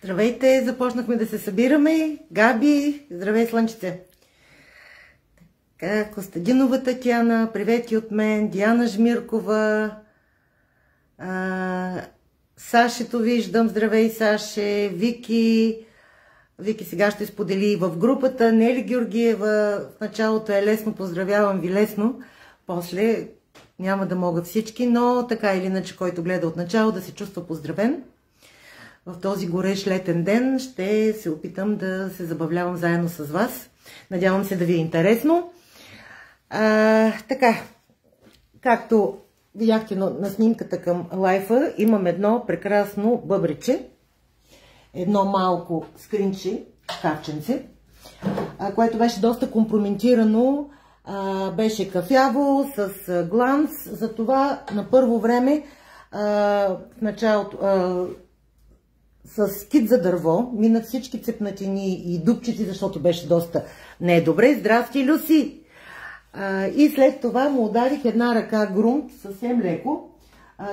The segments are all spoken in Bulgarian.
Здравейте, започнахме да се събираме. Габи, здравей, слънчице. Така, Костадинова Татяна, привети от мен, Диана Жмиркова, Сашето виждам, здравей Саше, Вики сега ще сподели в групата, Нели Георгиева, в началото е лесно, поздравявам ви лесно, после няма да могат всички, но така или иначе, който гледа от начало да се чувства поздравен. В този горещ летен ден ще се опитам да се забавлявам заедно с вас. Надявам се да ви е интересно. Така, както видяхте на снимката към лайфа, имам едно прекрасно бъбрече, едно малко скринче, шкафченце, което беше доста компрометирано, беше кафяво, с гланц, затова на първо време в началото с кит за дърво, минах всички цепнатини и дупчици, защото беше доста не е добре. Здрасти, Люси! И след това му ударих една ръка грунт, съвсем леко.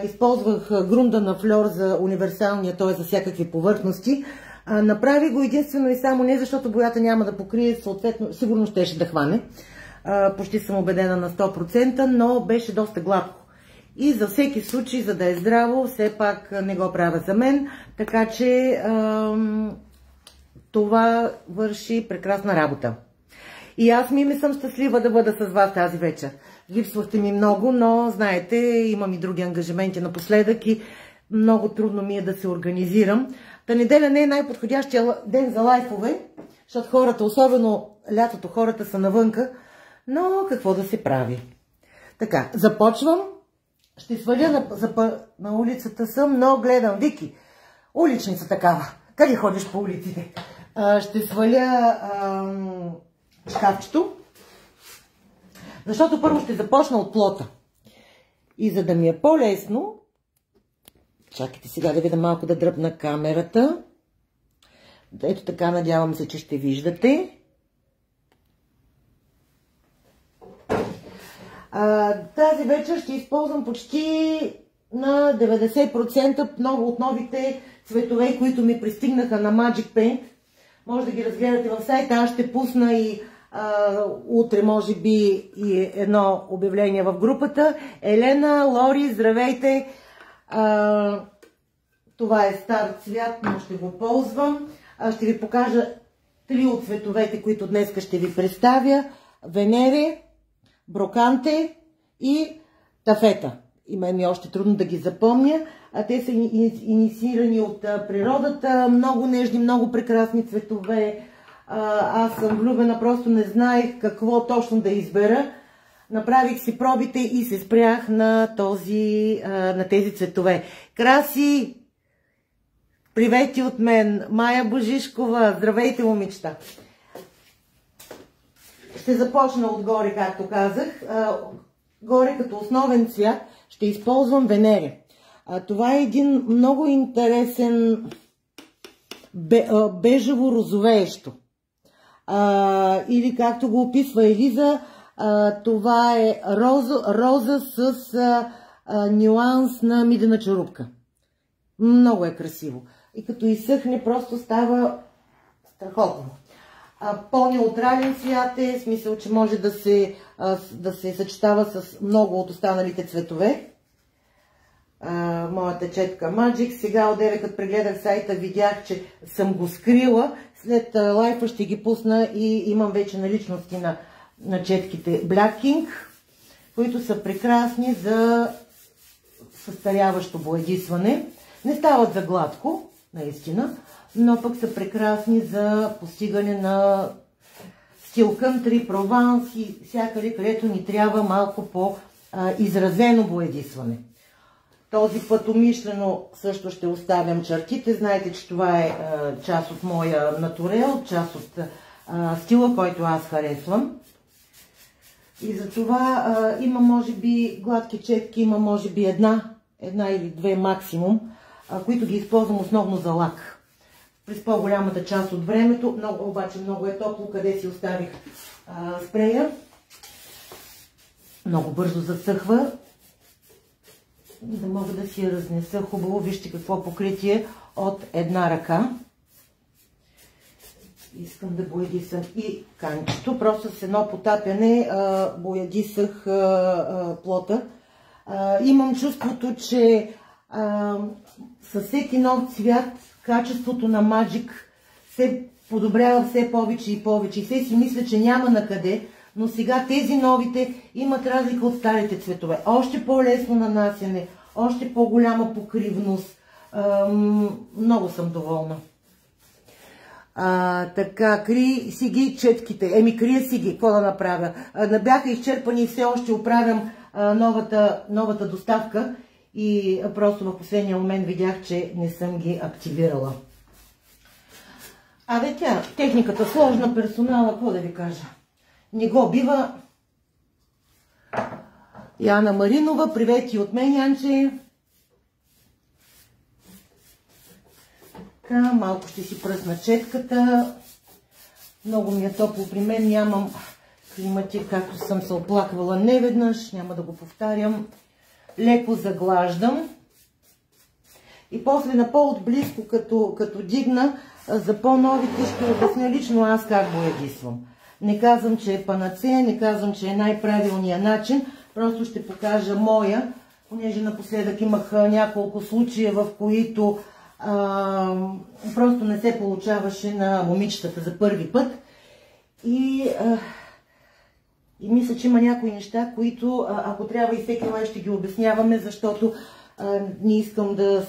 Използвах грунда на Фльор за универсалния, т.е. за всякакви повърхности. Направи го единствено и само не защото боята няма да покрие, съответно, сигурно щеше да хване. Почти съм убедена на 100%, но беше доста гладко. И за всеки случай, за да е здраво, все пак не го правя за мен, така че това върши прекрасна работа. И аз ми съм щастлива да бъда с вас тази вечер. Липсвахте ми много, но знаете, имам и други ангажименти напоследък и много трудно ми е да се организирам. Та неделя не е най-подходящия ден за лайфове, защото хората, особено лятото, хората са навънка, но какво да се прави. Така, започвам. Ще сваля на улицата съм, но гледам, Вики, уличница такава. Къде ходиш по улиците? Ще сваля шкафчето, защото първо ще започна от плота. И за да ми е по-лесно, чакайте сега да видя малко да дръпна камерата. Ето така, надявам се, че ще виждате. Тази вечер ще използвам почти на 90% много от новите цветове, които ми пристигнаха на Magic Paint. Може да ги разгледате в сайта. Аз ще пусна и утре, може би, и едно обявление в групата. Елена, Лори, здравейте! Това е стар цвят, но ще го ползвам. Ще ви покажа 3 от цветовете, които днес ще ви представя. Венере, Броканте и Тафета. И мен ми е още трудно да ги запомня. Те са инициирани от природата. Много нежни, много прекрасни цветове. Аз съм влюбена, просто не знаех какво точно да избера. Направих си пробите и се спрях на тези цветове. Краси! Привети от мен! Майя Божишкова! Здравейте, момичета! Ще започна отгоре, както казах. Горе като основен цвят ще използвам Венере. Това е един много интересен бежево-розовеещо. Или както го описва Елиза, това е роза с нюанс на мидена черупка. Много е красиво. И като изсъхне, просто става страхотно. По-неутрален цвят е, в смисъл, че може да се съчетава с много от останалите цветове. Моята четка Magic. Сега одеве, като прегледах сайта, видях, че съм го скрила. След лайфа ще ги пусна и имам вече наличности на четките Black King, които са прекрасни за състаряващо боядисване. Не стават за гладко, наистина, но пък са прекрасни за постигане на стил кънтри, прованс и всякъде, където ни трябва малко по-изразено боядисване. Този път умишлено също ще оставям чертите. Знаете, че това е част от моя натурел, част от стила, който аз харесвам. И затова има може би гладки четки, има може би една или две максимум, които ги използвам основно за лак. През по-голямата част от времето, обаче много е топло, къде си оставих спрея. Много бързо засъхва. Да мога да си я разнеса хубаво. Вижте какво покритие от една ръка. Искам да боядисам и канчето. Просто с едно потапяне боядисах плота. Имам чувството, че със всеки нов цвят качеството на Magic се подобрява все повече и повече. И все си мисля, че няма на къде, но сега тези новите имат разлика от старите цветове. Още по-лесно нанасяне, още по-голяма покривност. Много съм доволна. Така, крий си ги четките. Крия си ги, какво да направя? Бяха изчерпани и все още оправям новата доставка и просто в последния момент видях, че не съм ги активирала. Техниката сложна, персонала, какво да ви кажа? Не го бива. Яна Маринова, привет и от мен, Янче. Така, малко ще си пръсна четката. Много ми е топло при мен, нямам климатик, както съм се оплаквала неведнъж, няма да го повтарям. Леко заглаждам. И после на по-отблизко, като дигна, за по-новите ще обясня лично аз как боядисвам. Не казвам, че е панацея, не казвам, че е най-правилният начин, просто ще покажа моя, понеже напоследък имах няколко случая, в които просто не се получаваше на момичетата за първи път. И мисля, че има някои неща, които, ако трябва и всеки май ще ги обясняваме, защото не искам да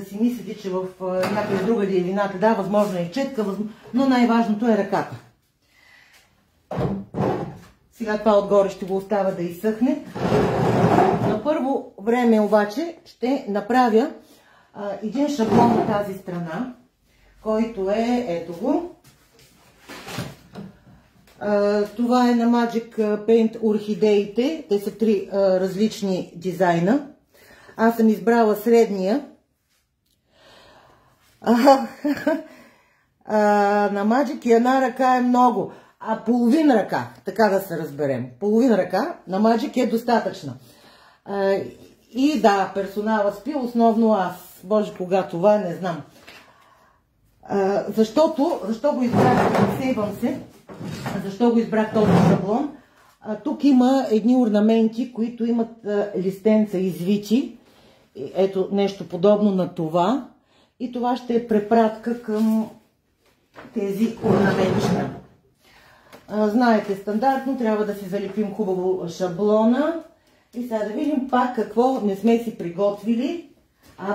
си мислите, че в някоя друга е вината. Да, възможно е четка, но най-важното е ръката. Сега това отгоре ще го оставя да изсъхне. На първо време обаче ще направя един шаблон от тази страна, който е ето го. Това е на Magic Paint орхидеите. Те са 3 различни дизайна. Аз съм избрала средния. На Magic и една ръка е много. Половин ръка, така да се разберем. Половин ръка на Magic е достатъчна. И да, персонала спи, основно аз. Боже, кога това, не знам. Защо го избрах, сейвам се, защо го избрах този шаблон? Тук има едни орнаменти, които имат листенца извити. Ето нещо подобно на това. И това ще е препратка към тези орнаментчета. Знаете, стандартно трябва да си залепим хубаво шаблона. И сега да видим пак какво не сме си приготвили.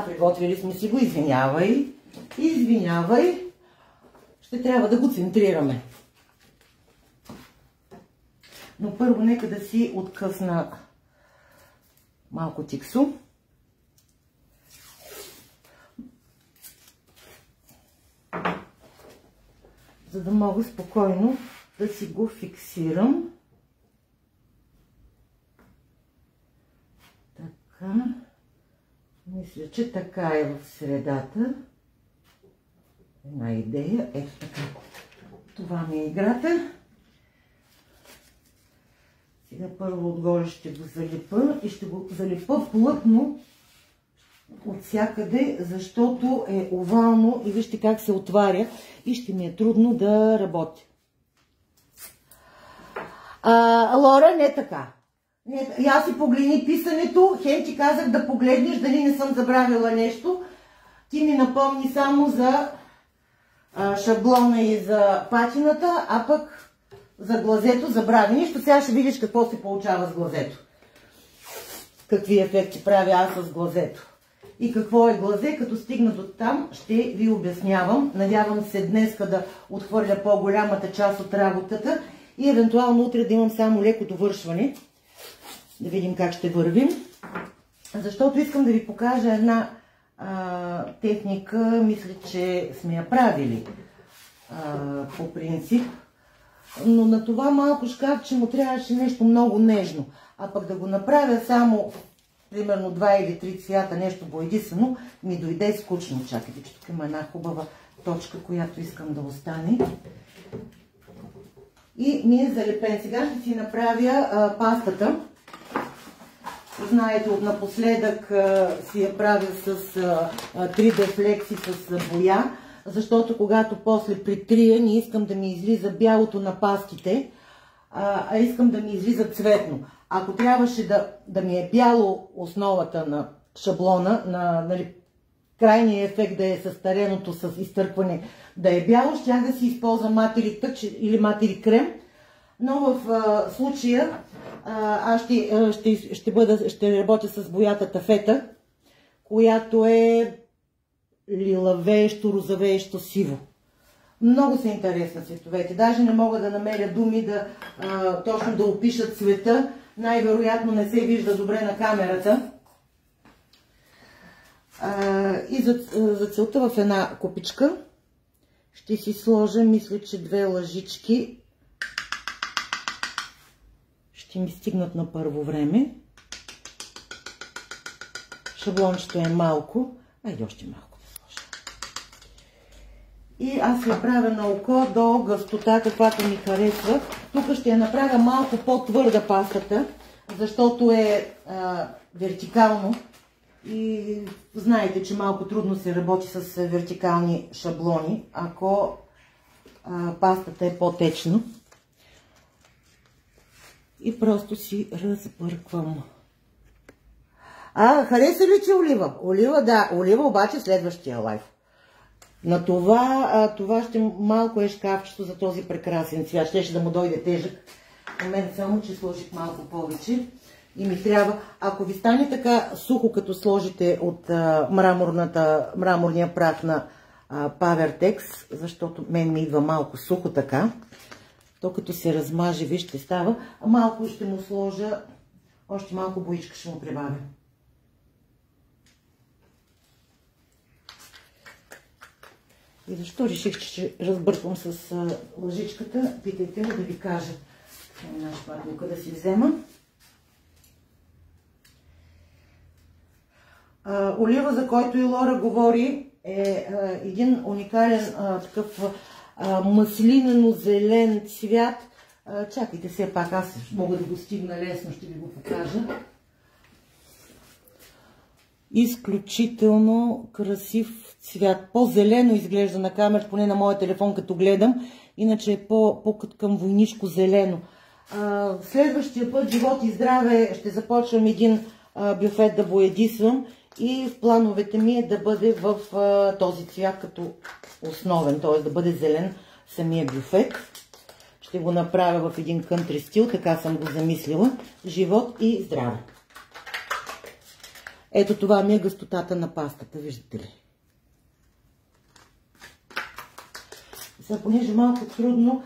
Приготвили сме си го, извинявай. Извинявай. Ще трябва да го центрираме. Но първо нека да си откъсна малко тиксу. За да мога спокойно да си го фиксирам. Така. Мисля, че така е в средата. Една идея. Ето така. Това ми е играта. Сега първо отгоре ще го залепа и ще го залепа плътно от всякъде, защото е овално и вижте как се отваря и ще ми е трудно да работя. Лора, не така. И аз си погледни писането, хем ти казах да погледнеш дали не съм забравила нещо. Ти ми напомни само за шаблона и за патината, а пък за глазето забрави нищо. Сега ще видиш какво се получава с глазето. Какви ефекти правя аз с глазето. И какво е глазе, като стигна до там, ще ви обяснявам. Надявам се днеска да отхвърля по-голямата част от работата и евентуално утре да имам само леко довършване. Да видим как ще вървим. Защото искам да ви покажа една техника, мисля, че сме я правили по принцип. Но на това малко шкафче му трябваше нещо много нежно. А пък да го направя само примерно 2 или 3 цвята, нещо боядисано, ми дойде скучно. Чакайте, че тук има една хубава точка, която искам да остане. И ми е залепен. Сега ще си направя пастата. Знаете, напоследък си я правя с 3D флекси с боя. защото когато после притрия, не искам да ми излиза бялото на пастите, а искам да ми излиза цветно. Ако трябваше да ми е бяло основата на шаблона, нали, крайният ефект да е състареното с изтъркване да е бяло, щях да си използвам матери тъч или матери крем, но в случая аз ще работя с боята тафета, която е лилавеещо, розовеещо сиво. Много са интересни цветовете. Даже не мога да намеря думи точно да опишат цвета. Най-вероятно не се вижда добре на камерата. И за целта в една купичка ще си сложа, мисля, че 2 лъжички ще ми стигнат на първо време. Шаблончето е малко. Айде още малко да сложа. И аз я правя на око до гъстота, каквато ми харесва. Тук ще я направя малко по-твърда пастата, защото е вертикално. И знаете, че малко трудно се работи с вертикални шаблони, ако пастата е по-течна. И просто си разбърквам. Хареса ли, че олива? Олива, да. Олива обаче следващия лайф. На това ще малко е шкафчето за този прекрасен цвят. Ще да му дойде тежък. В момент само, че сложих малко повече. И ми трябва, ако ви стане така сухо, като сложите от мраморния прах на Powertex, защото мен ми идва малко сухо така, то като се размаже, вижте, става, малко ще му сложа, още малко боичка ще му прибавя. И защо реших, че ще разбърквам с лъжичката, питайте ме да ви кажа. Една шпатлука да си взема. Олива, за който и Лора говори, е един уникален такъв маслинено-зелен цвят. Чакайте, все пак аз мога да го стигна лесно, ще ви го покажа. Изключително красив цвят. По-зелено изглежда на камера, поне на моя телефон като гледам. Иначе е по-към войнишко зелено. Следващия път, живот и здраве, ще започвам един бюфет да боядисвам. И в плановете ми е да бъде в този цвят като основен, т.е. да бъде зелен самия бюфет. Ще го направя в един кънтри стил, така съм го замислила. Живот и здраве. Ето това ми е гъстотата на пастата, виждате ли? Сега, понеже малко трудно,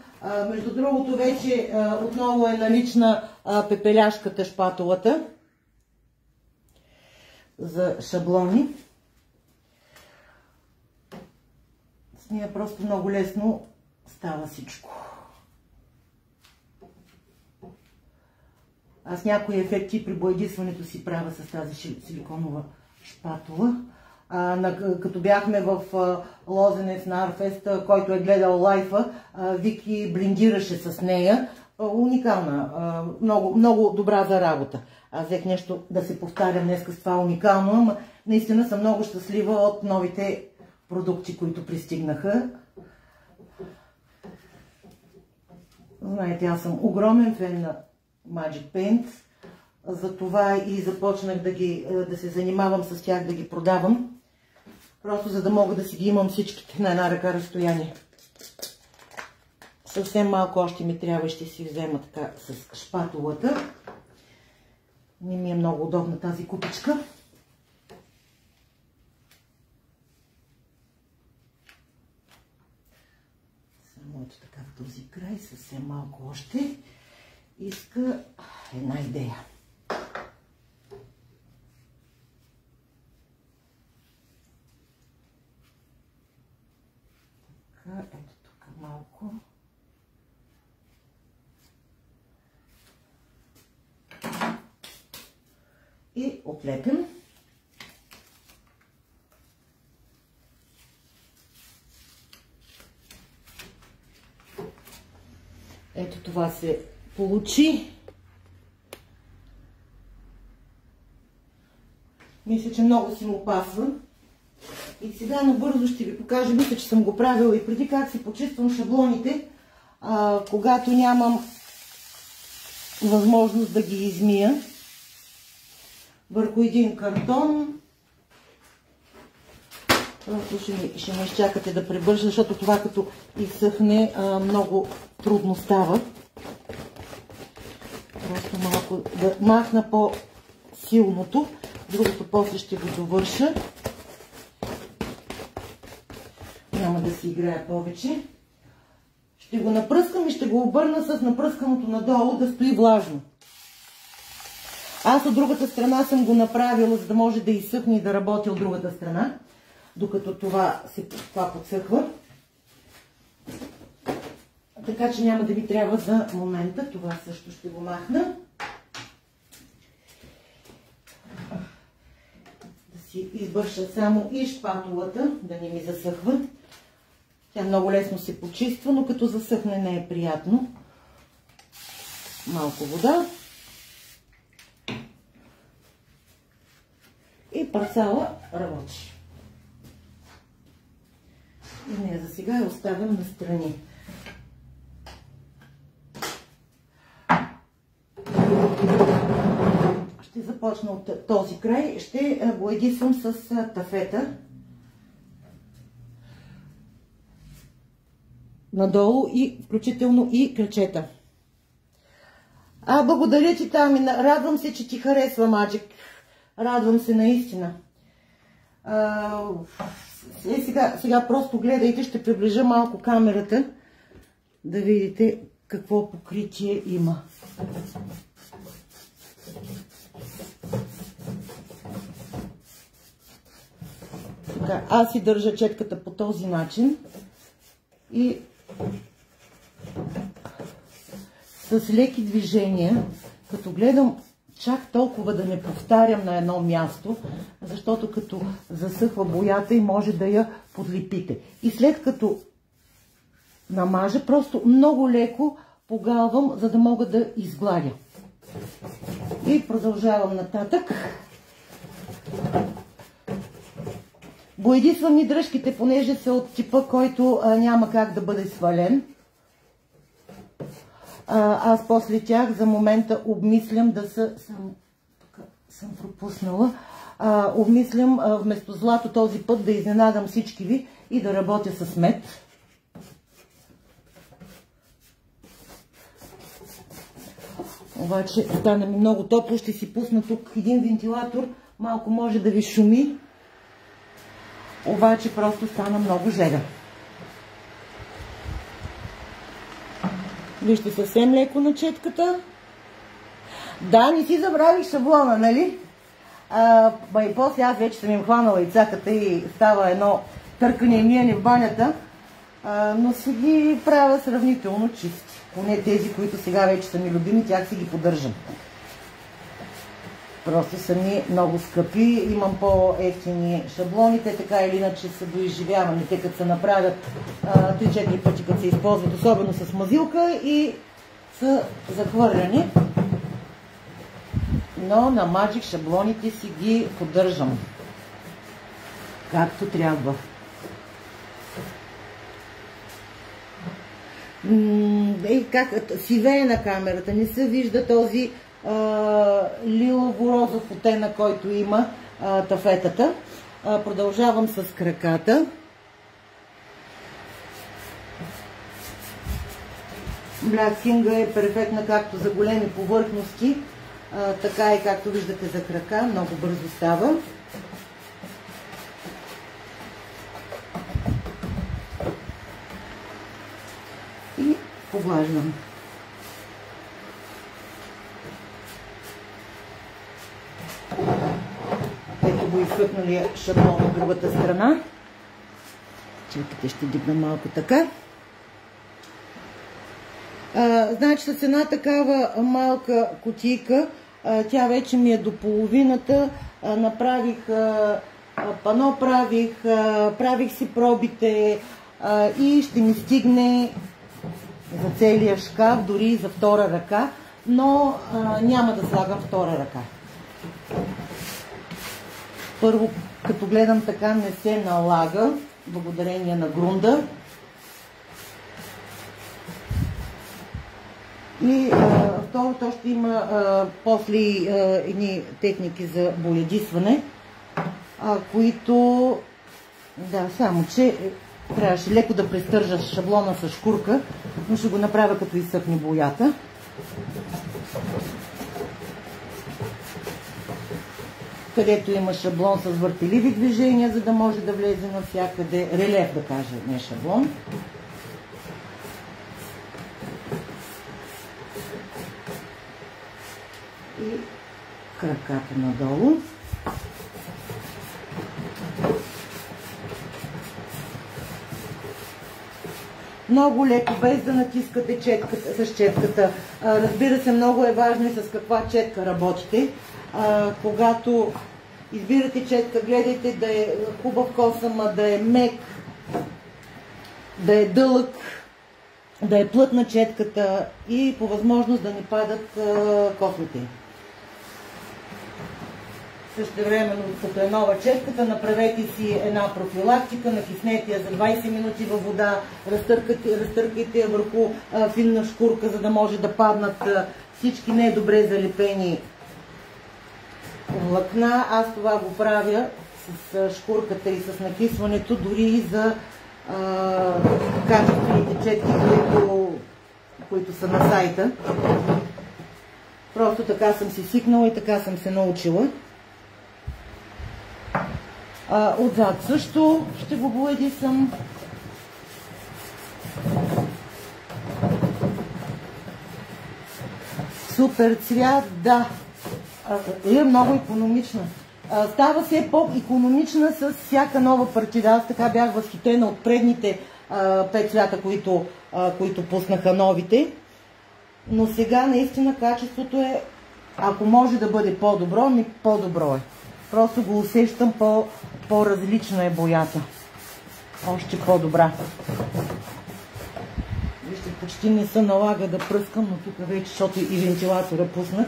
между другото вече отново е налична пепеляшката, шпатулата за шаблони. С нея просто много лесно става всичко. Аз някои ефекти при боядисването си правя с тази силиконова шпатула. Като бяхме в Лозенец на Арфест, който е гледал лайфа, Вики блиндираше с нея. Уникална, много добра за работа. Аз взех нещо да се повтарям днес с това уникално, но наистина съм много щастлива от новите продукти, които пристигнаха. Знаете, аз съм огромен фен на Magic Paint, затова и започнах да се занимавам с тях, да ги продавам, просто за да мога да си ги имам всичките на една ръка разстояние. Съвсем малко още ми трябва и ще си взема така с шпатулата. Не ми е много удобна тази купичка. Само ето така в този край, съвсем малко още. Иска една идея. Така, ето тук малко. И отлепим. Ето това се получи. Мисля, че много си му пасва. И сега набързо ще ви покажа, мисля, че съм го правила и преди, как си почиствам шаблоните, когато нямам възможност да ги измия. Върху един картон. Просто ще ме изчакате да пребържа, защото това като изсъхне много трудно става. Просто малко да махна по-силното, другото после ще го довърша. Няма да си играя повече. Ще го напръскам и ще го обърна с напръсканото надолу да стои влажно. Аз от другата страна съм го направила, за да може да изсъхне и да работи от другата страна, докато това подсъхва. Така че няма да ви трябва за момента. Това също ще го махна. Да си избърша само и шпатулата, да не ми засъхва. Тя много лесно се почиства, но като засъхне не е приятно. Малко вода. И парцала работи. И нея за сега я оставям настрани. Ще започна от този край. Ще го едисвам с тафета. Надолу и включително и кръчета. Благодаря ти, Тами. Радвам се, че ти харесва Magic. Радвам се наистина. Сега просто гледайте, ще приближа малко камерата, да видите какво покритие има. Така, аз си държа четката по този начин и с леки движения, като гледам чак толкова да не повтарям на едно място, защото като засъхва боята и може да я подлепите. И след като намажа, просто много леко погалвам, за да мога да изгладя. И продължавам нататък. Боядисвам и дръжките, понеже са от типа, който няма как да бъде свален. Аз после тях за момента обмислям да съм пропуснала. Обмислям вместо злато този път да изненадам всички ви и да работя с мед. Обаче стана ми много топло, ще си пусна тук един вентилатор, малко може да ви шуми, обаче просто стана много жега. Вижте съвсем леко на четката. Да, не си забравих шаблона, нали? И после аз вече съм им хванала яйцаката и става едно търкане и миене в банята, но си ги правя сравнително чисти. Поне тези, които сега вече са ми любими, тях си ги поддържам. Просто са ми много скъпи, имам по-ефтини шаблони, те така или иначе са доизживявани, те като се направят 3-4 пъти, като се използват, особено с мазилка, и са захвърляни. Но на Magic шаблоните си ги поддържам както трябва. Как сивее на камерата, не се вижда този лилово-розов оттенък, който има тафетата. Продължавам с краката. Black King е перфектна както за големи повърхности, така и както виждате за крака. Много бързо става. И поглаждам. Ето го изсъхналия шаблон от другата страна. Чакайте, ще дигна малко така. Значи с една такава малка кутийка, тя вече ми е до половината, направих пано, правих си пробите и ще ми стигне за целия шкаф, дори и за втора ръка, но няма да слагам втора ръка. Първо, като гледам така, не се налага, благодарение на грунда. И второ, то ще има после едни техники за боядисване, които, да, само че трябваше леко да престържаш шаблона с шкурка, но ще го направя като изсъхне боята. Където има шаблон с въртеливи движения, за да може да влезе навсякъде, релеф да кажа, не шаблон. И краката надолу. Много леко, без да натискате четката, с четката. Разбира се, много е важно и с каква четка работите. Когато избирате четка, гледайте да е хубав косъм, да е мек, да е дълъг, да е плътна четката и по възможност да не падат космите. Същевременно, като е нова четката, направете си една профилактика, накиснете я за 20 минути във вода, разтъркайте я върху финна шкурка, за да може да паднат всички недобре залепени влакна. Аз това го правя с шкурката и с накисването, дори и за качествените четки, които са на сайта. Просто така съм си свикнала и така съм се научила. Отзад също ще го боядисам. Супер цвят, да. Е много икономична. Става все по-икономична с всяка нова партида. Аз така бях възхитена от предните 5 цвята, които пуснаха новите. Но сега наистина качеството е, ако може да бъде по-добро, ми по-добро е. Просто го усещам, по-различна е боята. Още по-добра. Вижте, почти не се налага да пръскам, но тук вече, защото и вентилатора пуснах.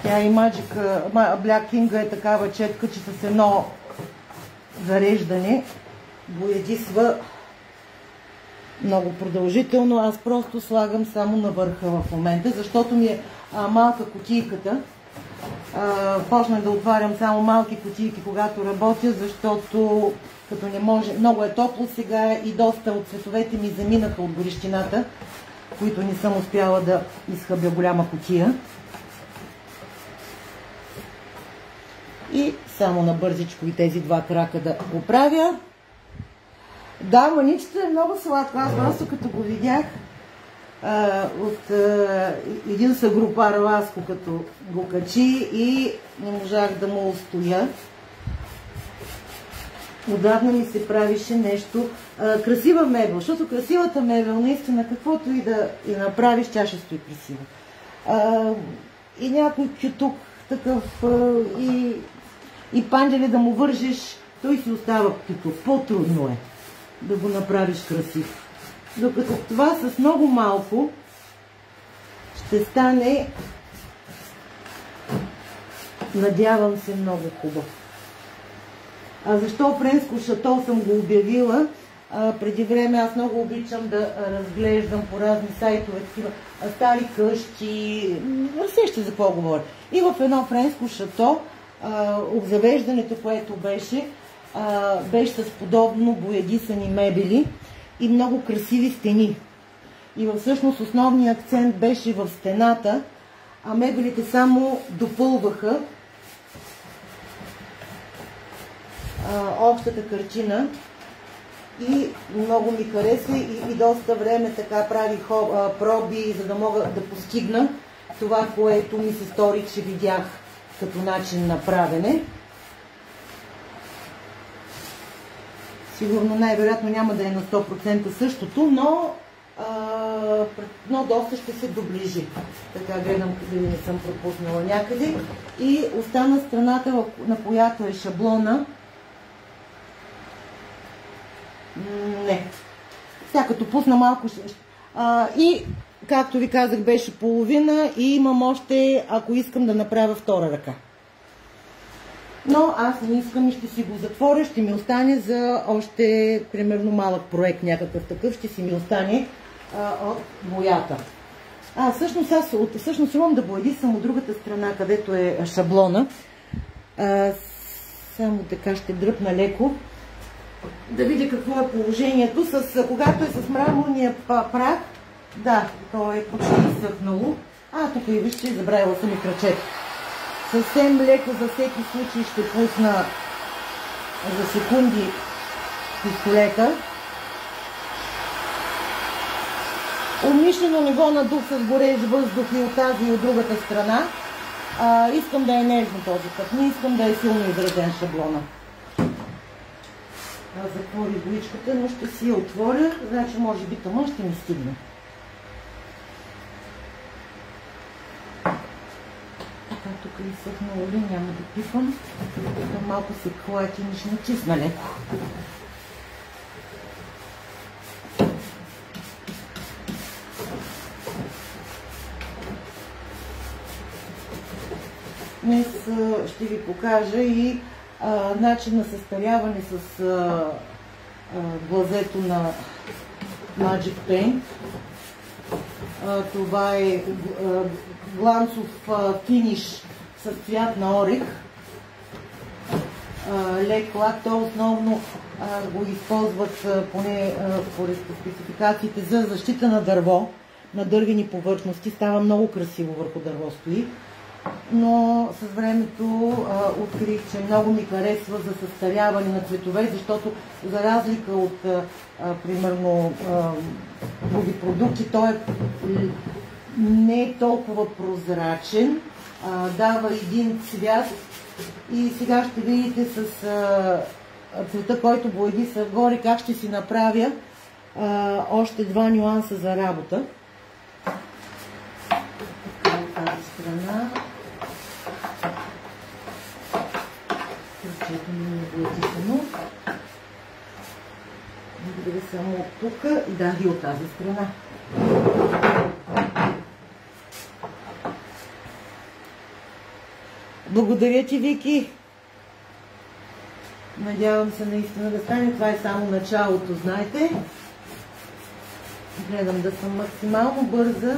Тя и Magic Black King е такава четка, че с едно зареждане боядисва много продължително. Аз просто слагам само на върха в момента, защото ми е малка кутийката. Почнах да отварям само малки кутийки, когато работя, защото като не може, много е топло сега и доста от цветовете ми заминаха от горещината, които не съм успяла да изхъбя голяма кутия. И само на бързичко и тези два крака да го правя. Да, маничето е много сладко. Аз просто като го видях от един съгрупар Ласко, като го качи и не можах да му устоя. Отдавна ми се правише нещо. Красива мебел, защото красивата мебел, наистина, каквото и да и направиш, тя ще стои красива. И някой кютук такъв и панджели да му вържиш, той си остава кютук. По-трудно е да го направиш красив. Докато това с много малко ще стане, надявам се, много хубаво. Защо френско шато съм го обявила? Преди време аз много обичам да разглеждам по разни сайтове, такива стари къщи, сещате за какво говоря. И в едно френско шато обзавеждането, което беше с подобно боядисани мебели и много красиви стени. И всъщност основният акцент беше в стената, а мебелите само допълваха общата картина. И много ми хареса и доста време така правих проби, за да мога да постигна това, което ми се стори, че видях като начин на правене. Сигурно най-вероятно няма да е на 100% същото, но доста ще се доближи. Така гледам, къде не съм пропуснала някъде. И остана страната, на която е шаблона. Не. Сега като пусна малко... и както ви казах, беше половина и имам още, ако искам да направя втора ръка. Но аз не искам и ще си го затворя, ще ми остане за още, примерно, малък проект, някакъв такъв, ще си ми остане от боята. Всъщност имам да боядисам от другата страна, където е шаблона. Само така ще дръпна леко, да видя какво е положението. Когато е с мраморния прах, да, то е почти изсъхнало. Тук и вижте, забравила съм и крачето. Съвсем леко за всеки случай ще пусна за секунди пистолета. Умишлено не го надух с горещ въздух и от тази и от другата страна. Искам да е нежно този път, не искам да е силно изразен шаблона. Затворих боичката, но ще си я отворя, значи може би тъмън ще ми стигне. Така, тук е изсъхнало ли, няма да пипам. Тук малко се клати, ще начисна леко. Днес ще ви покажа и начин на състаряване с глазето на Magic Paint. Това е гланцов финиш с цвят на орех. Лек лак, то основно го използват поне според спецификациите за защита на дърво, на дървени повърхности. Става много красиво върху дърво стои. Но с времето открих, че много ми харесва за състаряване на цветове, защото за разлика от примерно други продукти, той не е толкова прозрачен, дава един цвят и сега ще видите с цвета, който боядиса горе, как ще си направя още два нюанса за работа. От тази страна. Кръчето ми е боядисано. Благодаря само от тук и от тази страна. Благодаря ти, Вики. Надявам се наистина да стане. Това е само началото, знаете. Гледам да съм максимално бърза.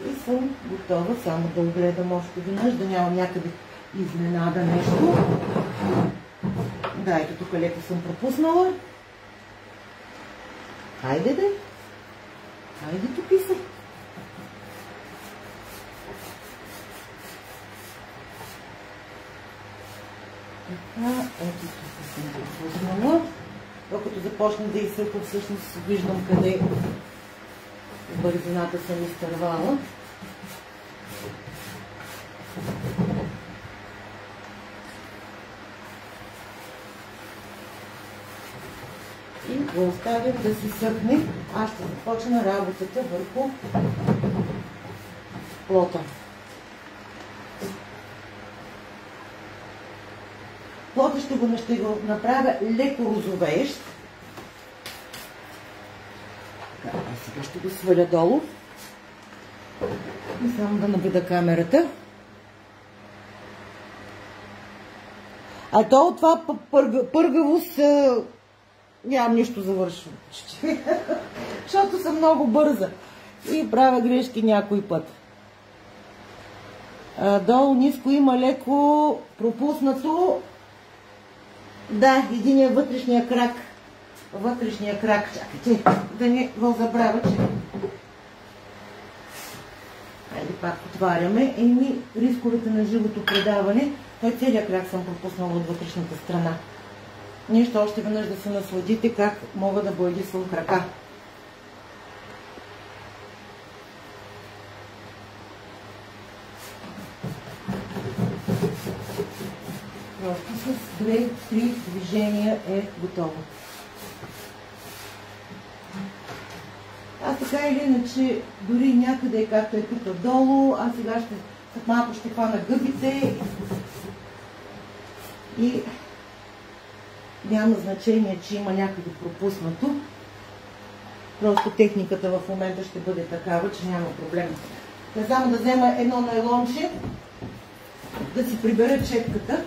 И съм готова. Само да огледам още веднъж, да нямам някъде изненада нещо. Ето тук леко съм пропуснала. Хайде де. Хайде топи се. Така, ето тук съм пропуснала. Докато започна да изсъхва, всъщност виждам къде бързината съм изтървала. И го оставям да си съхне. Аз ще започна работата върху плота. Плота ще го направя леко розовеещ. Сега ще го сваля долу. И само да наведа камерата. А то от това пъргавост нямам нищо завършвам. Защото съм много бърза. И правя грешки някой път. Долу ниско има леко пропуснато. Да, единия вътрешния крак. Вътрешния крак. Чакайте, да не го забравя, че... Хайде пак отваряме. Рисковете на живото предаване. Той целият крак съм пропуснала от вътрешната страна. Нищо, още веднъж да се насладите как мога да боядисвам крака. Просто с 2-3 движения е готово. Така или иначе, дори някъде, както е тук долу, аз сега след малко ще хвана гъбите и Няма значение, че има някъде пропуснато. Просто техниката в момента ще бъде такава, че няма проблем. Да само да взема едно найлонче, да си прибера четката,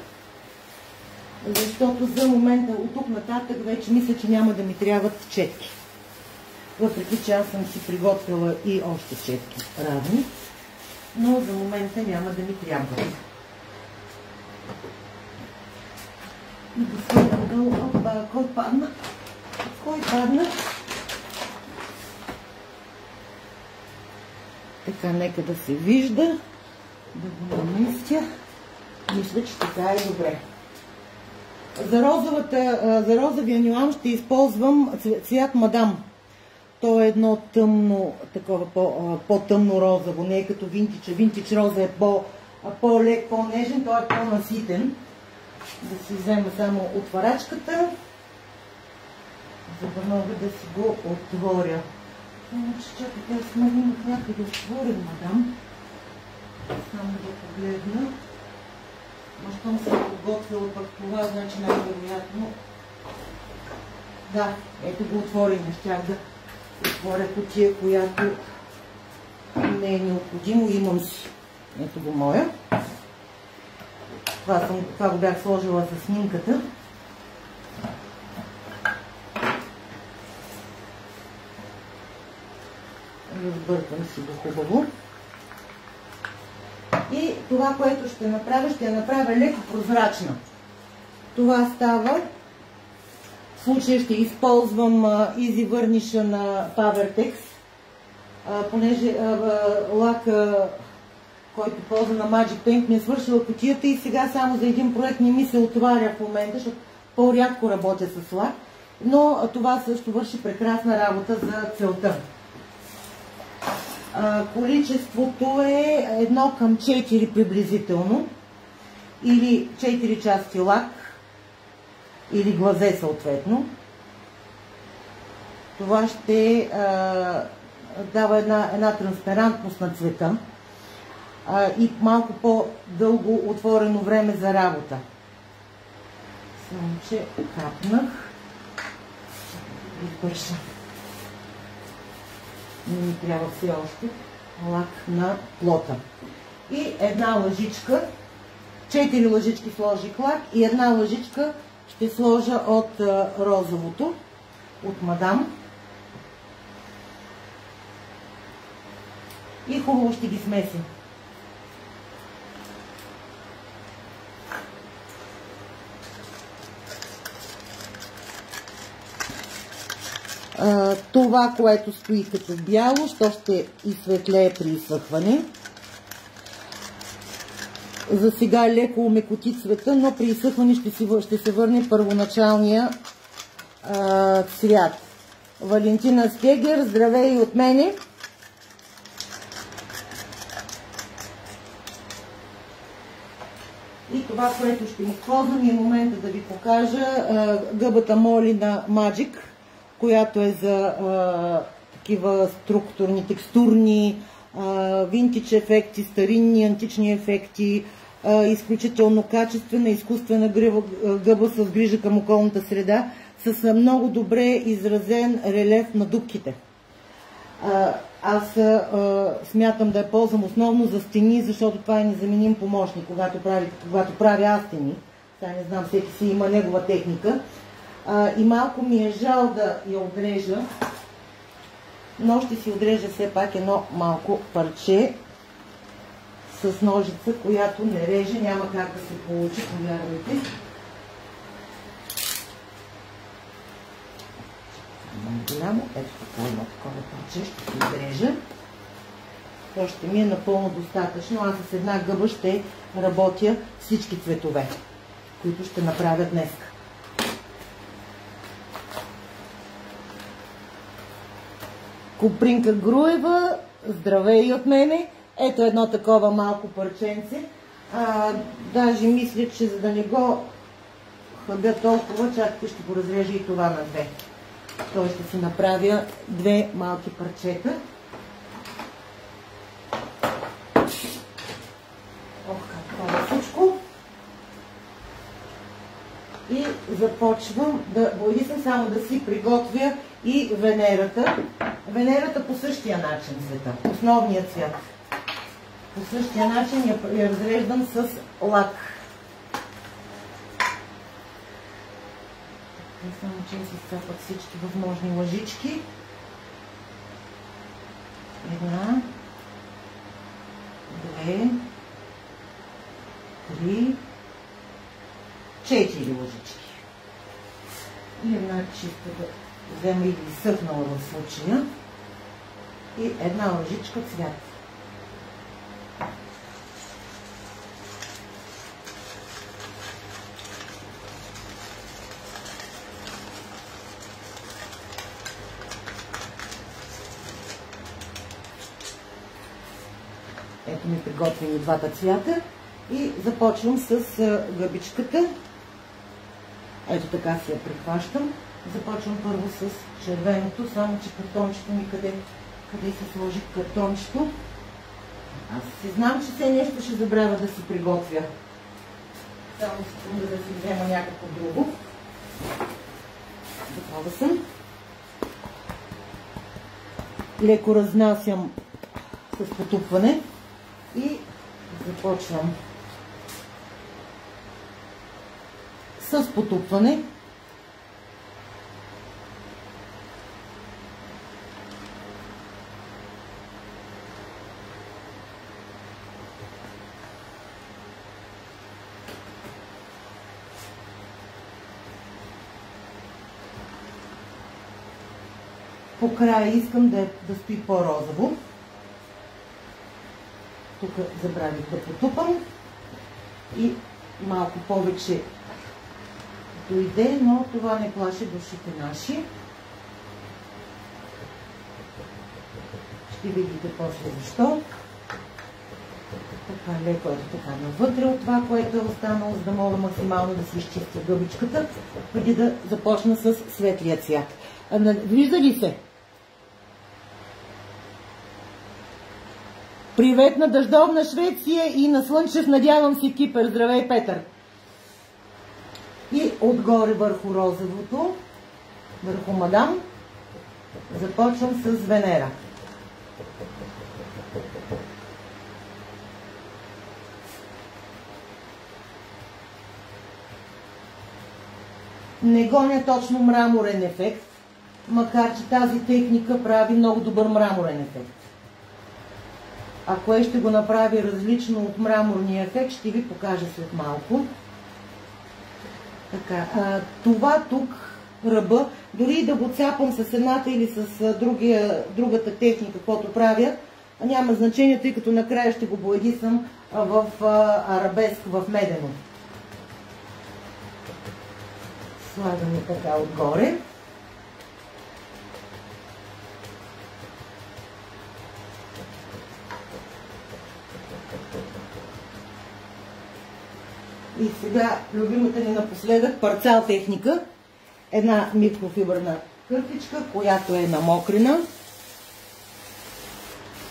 защото за момента от тук нататък вече мисля, че няма да ми трябват четки. Въпреки че аз съм си приготвила и още четки равни, но за момента няма да ми трябват. И да слагам долу. Опа, кой падна? Кой падна? Така, нека да се вижда, да го наместя. Мисля, че така е добре. За розовия нюанс ще използвам цвят Мадам. То е едно тъмно, такова по-тъмно розово, не е като винтич. Винтич роза е по-лек, по-нежен, той е по-наситен. Да си взема само отварачката, за да мога да си го отворя. Иначе чакайте, аз имах някъде отворен, Мадам. Само да погледна. Но щом съм подготвила пък това, значи най-вероятно. Да, ето го отворим. Щях да отворя кутия, която не е необходимо. Имам си. Ето го моя. Това го бях сложила за снимката. Разбъркам си го хубаво. И това, което ще направя леко прозрачна. Това става. В случая ще използвам Easy Varnish на Powertex, понеже лака, който ползва на Magic Paint, ми е свършила кутията и сега само за един проект не ми се отваря в момента, защото по-рядко работя с лак, но това също върши прекрасна работа за целта. Количеството е 1:4 приблизително, или 4 части лак, или глазе съответно. Това ще дава една транспарентност на цвета и малко по-дълго отворено време за работа. Само че капнах. Избършам. Не ми трябва все още лак на плота. И една лъжичка, 4 лъжички сложих лак и една лъжичка ще сложа от розовото, от Мадам. И хубаво ще ги смесим. Това, което стои като бяло, ще изсветлее при изсъхване. За сега леко омекоти цвета, но при изсъхване ще се върне първоначалния цвят. Валентина Стегер, здравей от мене! И това, което ще използвам, е момента да ви покажа гъбата Моли на Magic, която е за такива структурни, текстурни, винтич ефекти, старинни, антични ефекти, изключително качествена, изкуствена гъба с грижа към околната среда, с много добре изразен релеф на дупките. Аз смятам да я ползвам основно за стени, защото това е незаменим помощник, когато правя аз стени. Сега не знам, всеки си има негова техника. И малко ми е жал да я отрежа, но ще си отрежа все пак едно малко парче с ножица, която не реже, няма как да се получи, повярвайте. Голямо, ето така едно такова парче, ще се отрежа. То ще ми е напълно достатъчно. Аз с една гъба ще работя всички цветове, които ще направя днес. Копринка Груева, здравей от мене. Ето едно такова малко парченце. Даже мисля, че за да не го хъбя толкова, чакайте, ще го разрежа и това на две. Той ще си направя две малки парчета. Ох, какво е всичко. И И започвам да боядисам, само да си приготвя и венерата. Венерата по същия начин цвета, основният цвят. По същия начин я разреждам с лак. Само че се изцапат всички възможни лъжички. Една, две, три, 4 лъжички. И една чиста да взема или изсъхнала в случая. И една лъжичка цвят. Ето ми приготвени двата цвята и започвам с гъбичката. Ето така си я прихващам. Започвам първо с червеното, само че картончето ми къде се сложи картончето. Аз си знам, че все нещо ще забравя да си приготвя. Само секунда да си взема някакво друго. Готова съм. Леко разнасям с потупване и започвам с потупване. По края искам да стои по-розово. Тук забравих да потупам и малко повече дойде, но това не плаши душите наши. Ще видите после защо. Така леко ето така навътре от това, което е останало, за да мога максимално да си изчистя гъбичката, преди да започна с светлия цвят. Вижда ли се? Привет на дъждовна Швеция и на слънчев, надявам се, Кипър. Здравей, Петър! И отгоре върху розовото, върху мадам, започвам с Венера. Не гоня точно мраморен ефект, макар че тази техника прави много добър мраморен ефект. А кое ще го направи различно от мраморния ефект, ще ви покажа след малко. Така, това тук, ръба, дори да го цапам с едната или с другата техника, каквото правя, няма значение, тъй като накрая ще го боядисам в арабеск, в медено. Слагаме така отгоре. И сега любимата ни напоследък парцал техника. Една микрофибърна кърпичка, която е намокрена.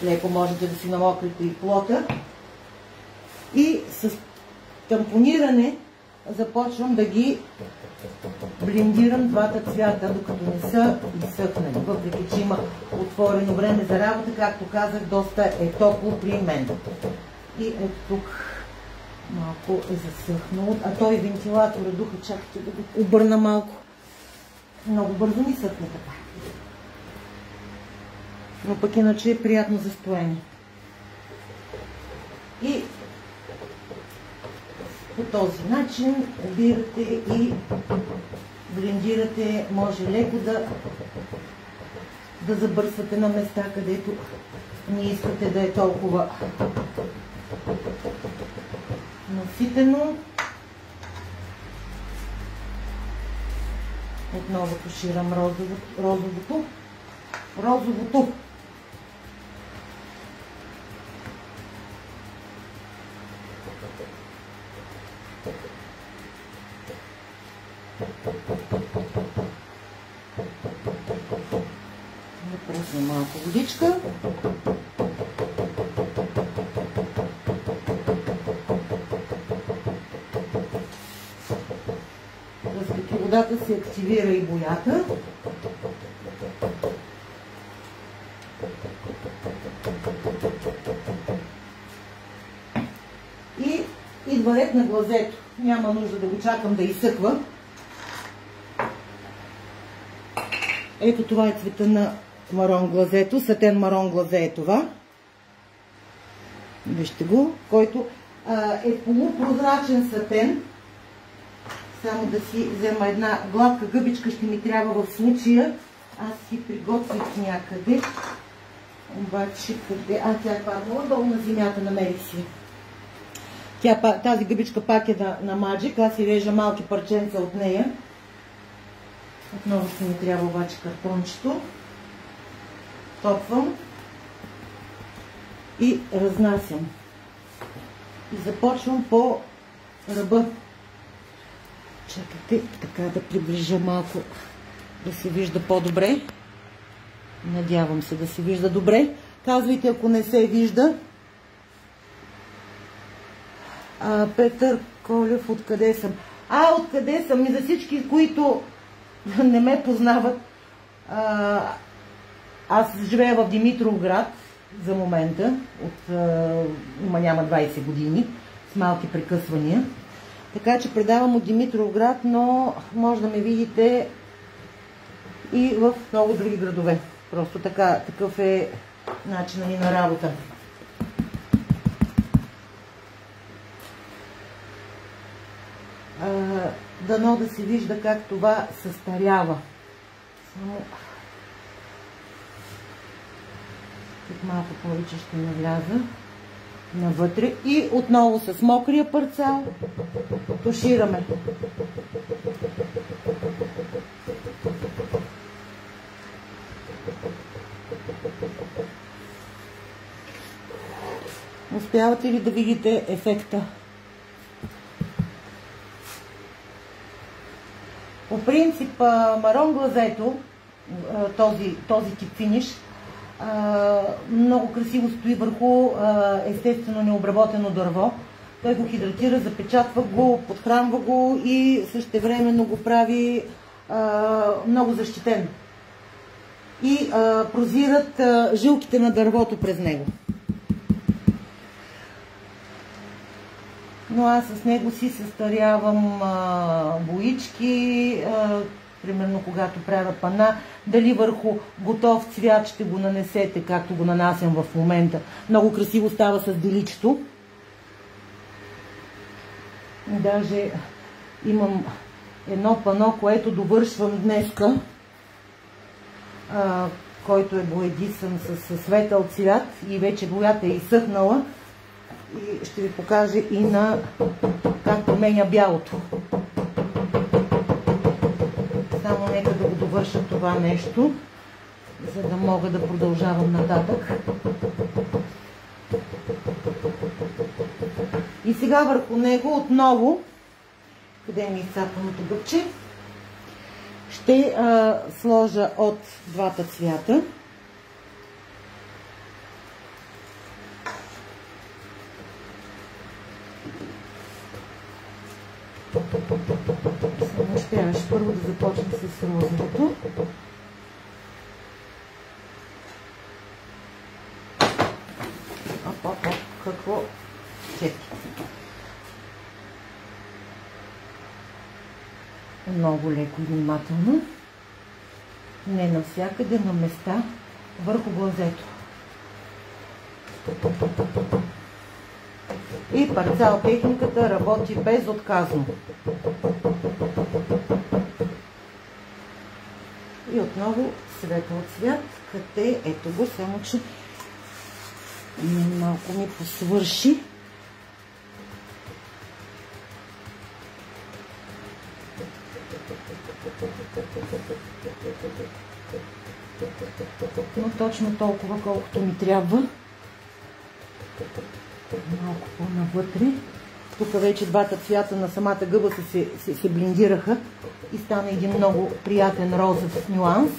Леко можете да си намокрите и плота. И с тампониране започвам да ги блендирам двата цвята, докато не са изсъхнали. Въпреки че има отворено време за работа, както казах, доста е топло при мен. И ето тук малко е засъхнало, а той вентилатора духа, чакайте да го обърна малко. Много бързо ми съхне така. Но пък иначе е приятно за стоене. И по този начин обирате и блендирате, може леко да забърсвате на места, където не искате да е толкова наситено. Отново туширам розовото. Напръсна малко водичка. При водата се активира и боята. И идва ред на глазето. Няма нужда да го чакам да изсъхва. Ето това е цвета на марон глазето. Сатен марон глазе е това. Вижте го, който е полупрозрачен сатен. Само да си взема една гладка гъбичка, ще ми трябва в случая. Аз си приготвих някъде. Обаче къде? Тя е паднала долу на земята, намерих си. Тази гъбичка пак е на Magic. Аз си режа малки парченца от нея. Отново си ми трябва обаче картончето. Топвам и разнасям. И започвам по ръба. Чакайте, така да приближа малко, да се вижда по-добре. Надявам се да се вижда добре. Казвайте, ако не се вижда. Петър Колев, откъде съм? Откъде съм? И за всички, които не ме познават, аз живея в Димитровград за момента, няма 20 години, с малки прекъсвания. Така че предавам от Димитровград, но може да ме видите и в много други градове. Просто такъв е начинът ни на работа. Дано да се вижда как това състарява. Само тук малко повече ще навляза навътре и отново с мокрия парцал тушираме. Успявате ли да видите ефекта? По принцип, марон глазето, този тип финиш, много красиво стои върху естествено необработено дърво. Той го хидратира, запечатва го, подхранва го и същевременно го прави много защитен. И прозират жилките на дървото през него. Но аз с него си състарявам боички, примерно когато правя пана, дали върху готов цвят ще го нанесете, както го нанасям в момента. Много красиво става с деличето. Даже имам едно пано, което довършвам днеска, който е боядисан с светъл цвят и вече боята е изсъхнала. И ще ви покажа и на как променя бялото. Само нека да го довърша това нещо, за да мога да продължавам нататък. И сега върху него отново, къде ми е изцапаното гъбче, ще сложа от двата цвята. Само ще трябваше първо да започна с розовото. Какво? Чеки. Много леко и внимателно. Не навсякъде, на места върху глазето. И парцал техниката работи безотказно. И отново светъл цвят, къде ето го, само че малко ми посвърши. Но точно толкова, колкото ми трябва. Малко по-навътре. Тук вече двата цвята на самата гъба се блиндираха и стана един много приятен розов нюанс.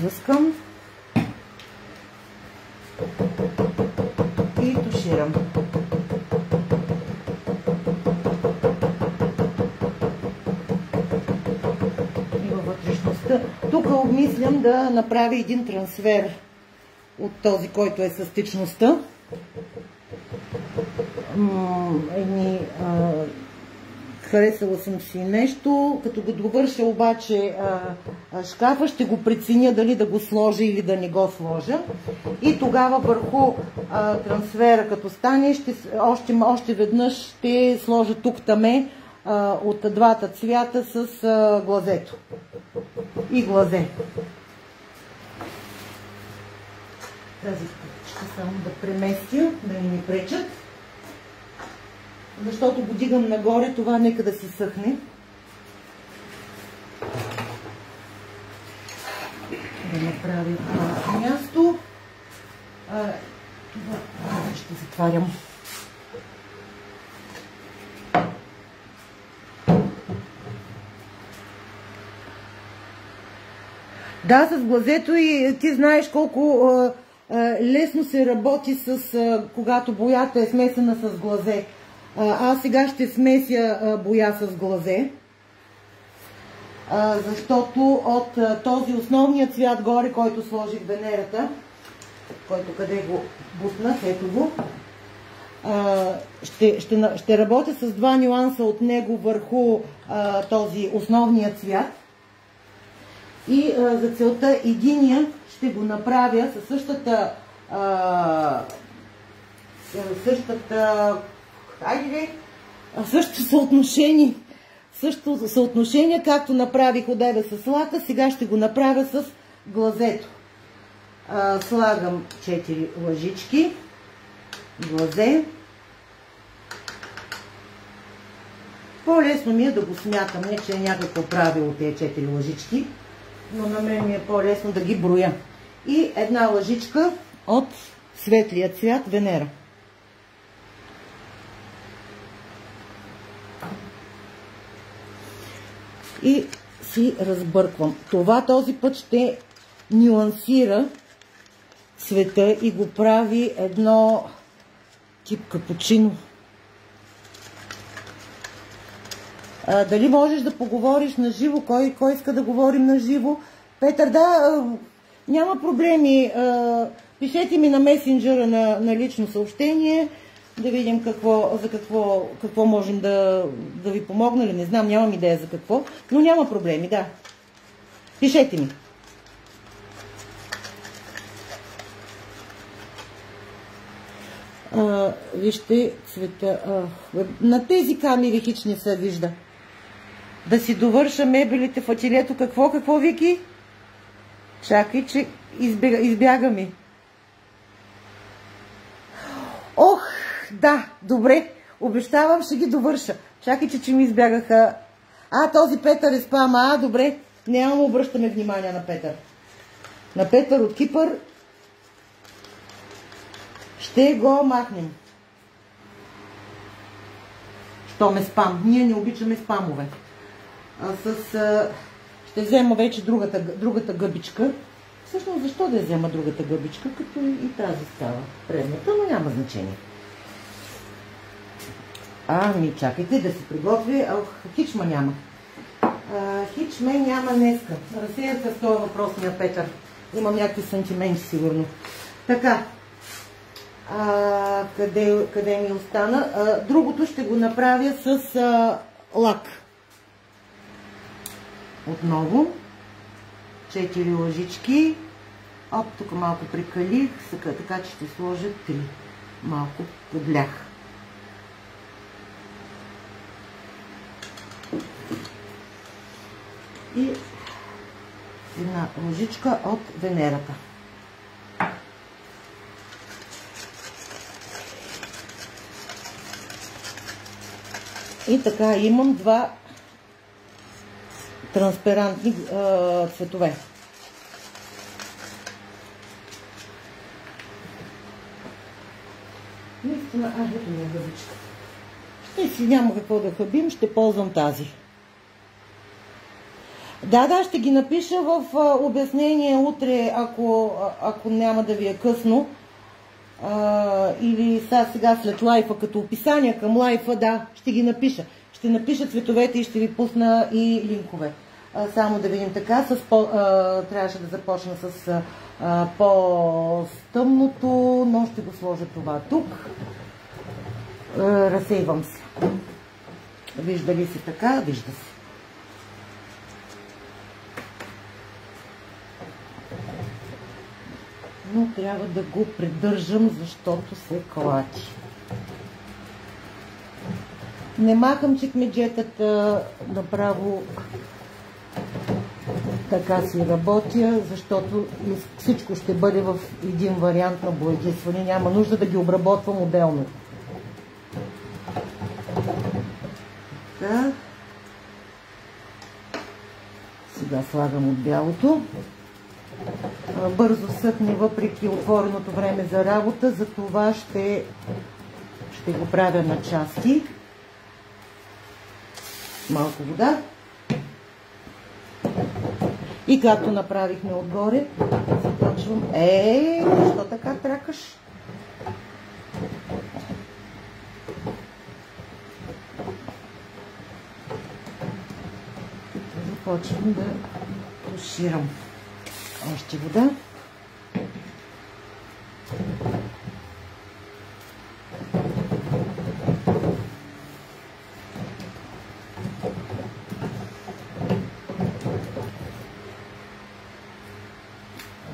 Пръскам. И туширам. И във вътрешността. Тук обмислям да направя един трансфер от този, който е със течността. Харесала съм си нещо, като го довърша обаче шкафа, ще го преценя дали да го сложа или да не го сложа. И тогава върху трансфера, като стане, още веднъж ще сложа тук таме от двата цвята с глазето. И глазе. Тази ще само да преместя, да не ми пречат. Защото го дигам нагоре, това нека да си съхне. Да направим това място. Това ще затварям. Да, с глазето и ти знаеш колко лесно се работи когато боята е смесена с глазе. Аз сега ще смеся боя с глазе, защото от този основния цвят горе, който сложих Венерата, който къде го бутнах, ето го, ще работя с два нюанса от него върху този основния цвят. И за целта единия ще го направя със същото съотношение, както направих одеве с лака, сега ще го направя с глазето. Слагам 4 лъжички глазе. По-лесно ми е да го смятам, не че е някакво правило тези 4 лъжички, но на мен ми е по-лесно да ги броя. И една лъжичка от светлия цвят Венера. И си разбърквам. Този път ще нюансира цвета и го прави едно тип капучино. Дали можеш да поговориш на живо? Кой иска да говорим на живо? Петър, да, няма проблеми. Пишете ми на месенджера на лично съобщение, да видим какво можем да ви помогна ли. Не знам, нямам идея за какво, но няма проблеми, да. Пишете ми. Вижте цвета. На тези камери хич не се вижда. Да си довърша мебелите в ателието. Какво, Вики? Чакай, че избяга ми. Ох, да, добре. Обещавам, ще ги довърша. Чакай, че ми избягаха. Този Петър е спам. Добре. Няма обръщаме внимание на Петър. На Петър от Кипър ще го махнем. Щом е спам. Ние не обичаме спамове. Ще взема вече другата гъбичка. Всъщност, защо да я взема другата гъбичка, като и тази става предмета, но няма значение. Чакайте да се приготвя. Хичма няма. Хичме няма днеска. Разсеят се с този въпросния Петър. Имам някакви сантименти, сигурно. Така. Къде ми остана? Другото ще го направя с лак. Отново 4 лъжички. Тук малко прекалих, така че ще сложа 3. Малко подлях. И една лъжичка от Венерата. И така имам два транспарантни цветове. Наистина, ето ми е гъбичка. Няма какво да хабим, ще ползвам тази. Да, ще ги напиша в обяснение утре, ако няма да ви е късно. или сега след лайфа, като описание към лайфа, да, ще ги напиша. Ще напиша цветовете и ще ви пусна и линкове. Само да видим така, трябваше да започна с по-стъмното, но ще го сложа това тук. Разсейвам се. Вижда ли се така? Вижда се. Но трябва да го придържам, защото се клати. Не махам чекмеджетата, направо така си работя, защото всичко ще бъде в един вариант на боядисване. Няма нужда да ги обработвам отделно. Така. Сега слагам от бялото. Бързо съхне въпреки отвореното време за работа, затова ще го правя на части. Малко вода. И както направихме отгоре, започвам. Защо така тракаш? Започвам да туширам. Още вода.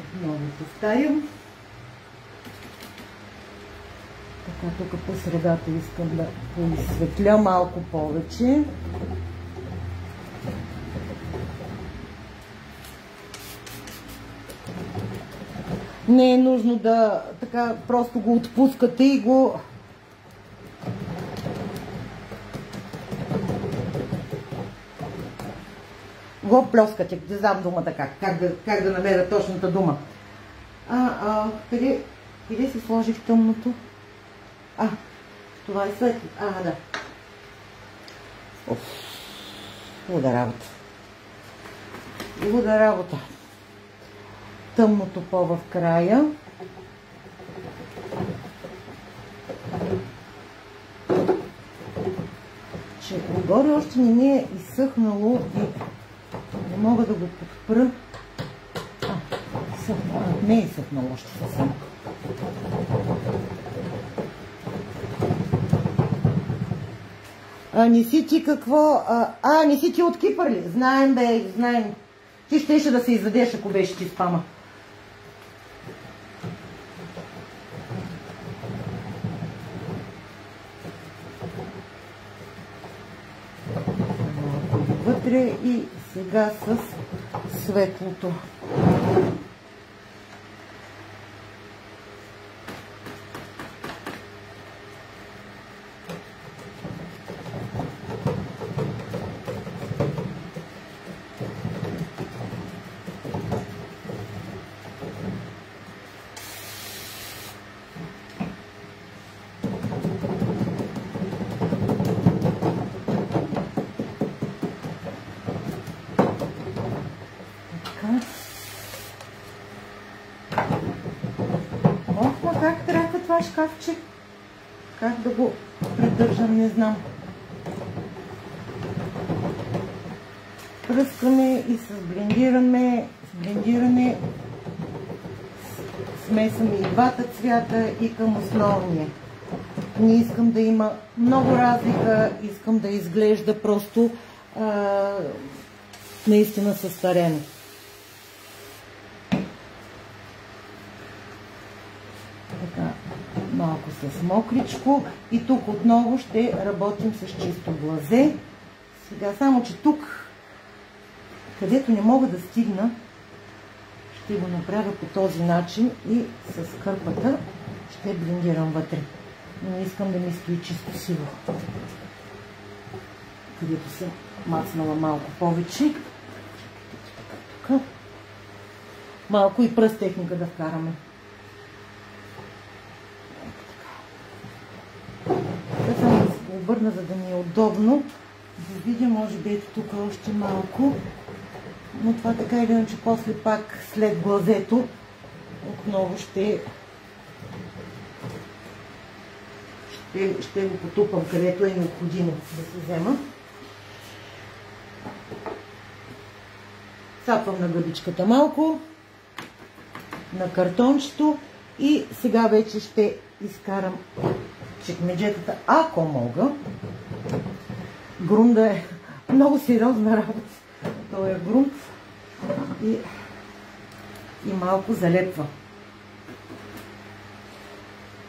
Отново поставям. Така, тук по средата искам да поизсветля малко повече. Не е нужно да така просто го отпускате и го плескате. Не знам думата как да намеря точната дума. Къде си сложих тъмното? Това е светло. Да. Луда работа. Луда работа. Тъмното по в края. Че отгоре още не ми е изсъхнало и не мога да го подпра. Не е изсъхнало още съвсем. Не си ти какво? Не си ти от Кипър ли? Знаем, бе, знаем. Ти щеше да се изведеш, ако беше ти спама. Вътре и сега с светлото. Как трябва това шкафче? Как да го придържам, не знам. Пръскаме и с блендиране смесваме и двата цвята и към основния. Не искам да има много разлика, искам да изглежда просто наистина състарено. Така, малко с мокричко и тук отново ще работим с чисто глазе. Сега само, че тук, където не мога да стигна, ще го направя по този начин и с кърпата ще блендирам вътре. Но не искам да ми стои чисто сиво. Където съм мацнала малко повече. Тук. Малко и пръст техника да вкараме. Сега само да се го обърна, за да ми е удобно. Да видя, може би ето тук още малко. Но това така или иначе после пак след глазето отново ще ще го потупам където е необходимо да се взема. Сапвам на гъбичката малко, на картончето и сега вече ще изкарам чекмеджетата, ако мога. Грунда е много сериозна работа. Той е грунт и малко залепва.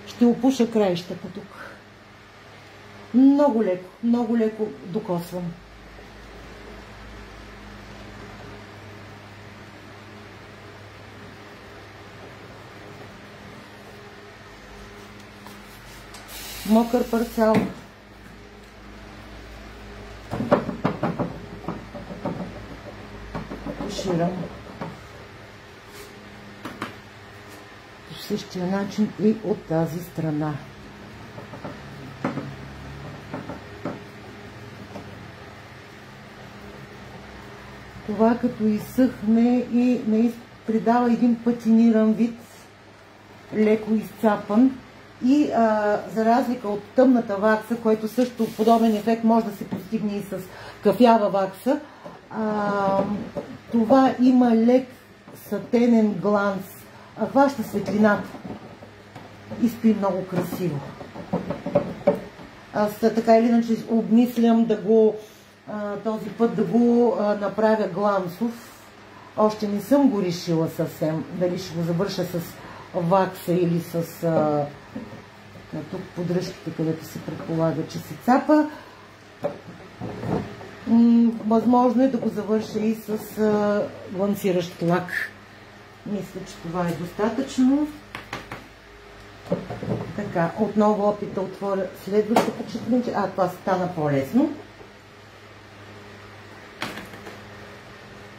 Ще опуша краищата тук. Много леко докосвам. Мокър парцал. Туширам. По същия начин и от тази страна. Това като изсъхне и придава един патиниран вид, леко изцапан. И за разлика от тъмната вакса, който също подобен ефект може да се постигне и с кафява вакса, това има лек сатенен гланс, хваща светлината и стои много красиво. Аз така или иначе обмислям да го, този път да го направя глансов. Още не съм го решила съвсем, дали ще го завърша с вакса или с тук поддръжките, където се предполага, че се цапа. Възможно е да го завърша и с глансиращ лак. Мисля, че това е достатъчно. Така, отново опит да отворя следващото чекмедже. Това стана по-лесно.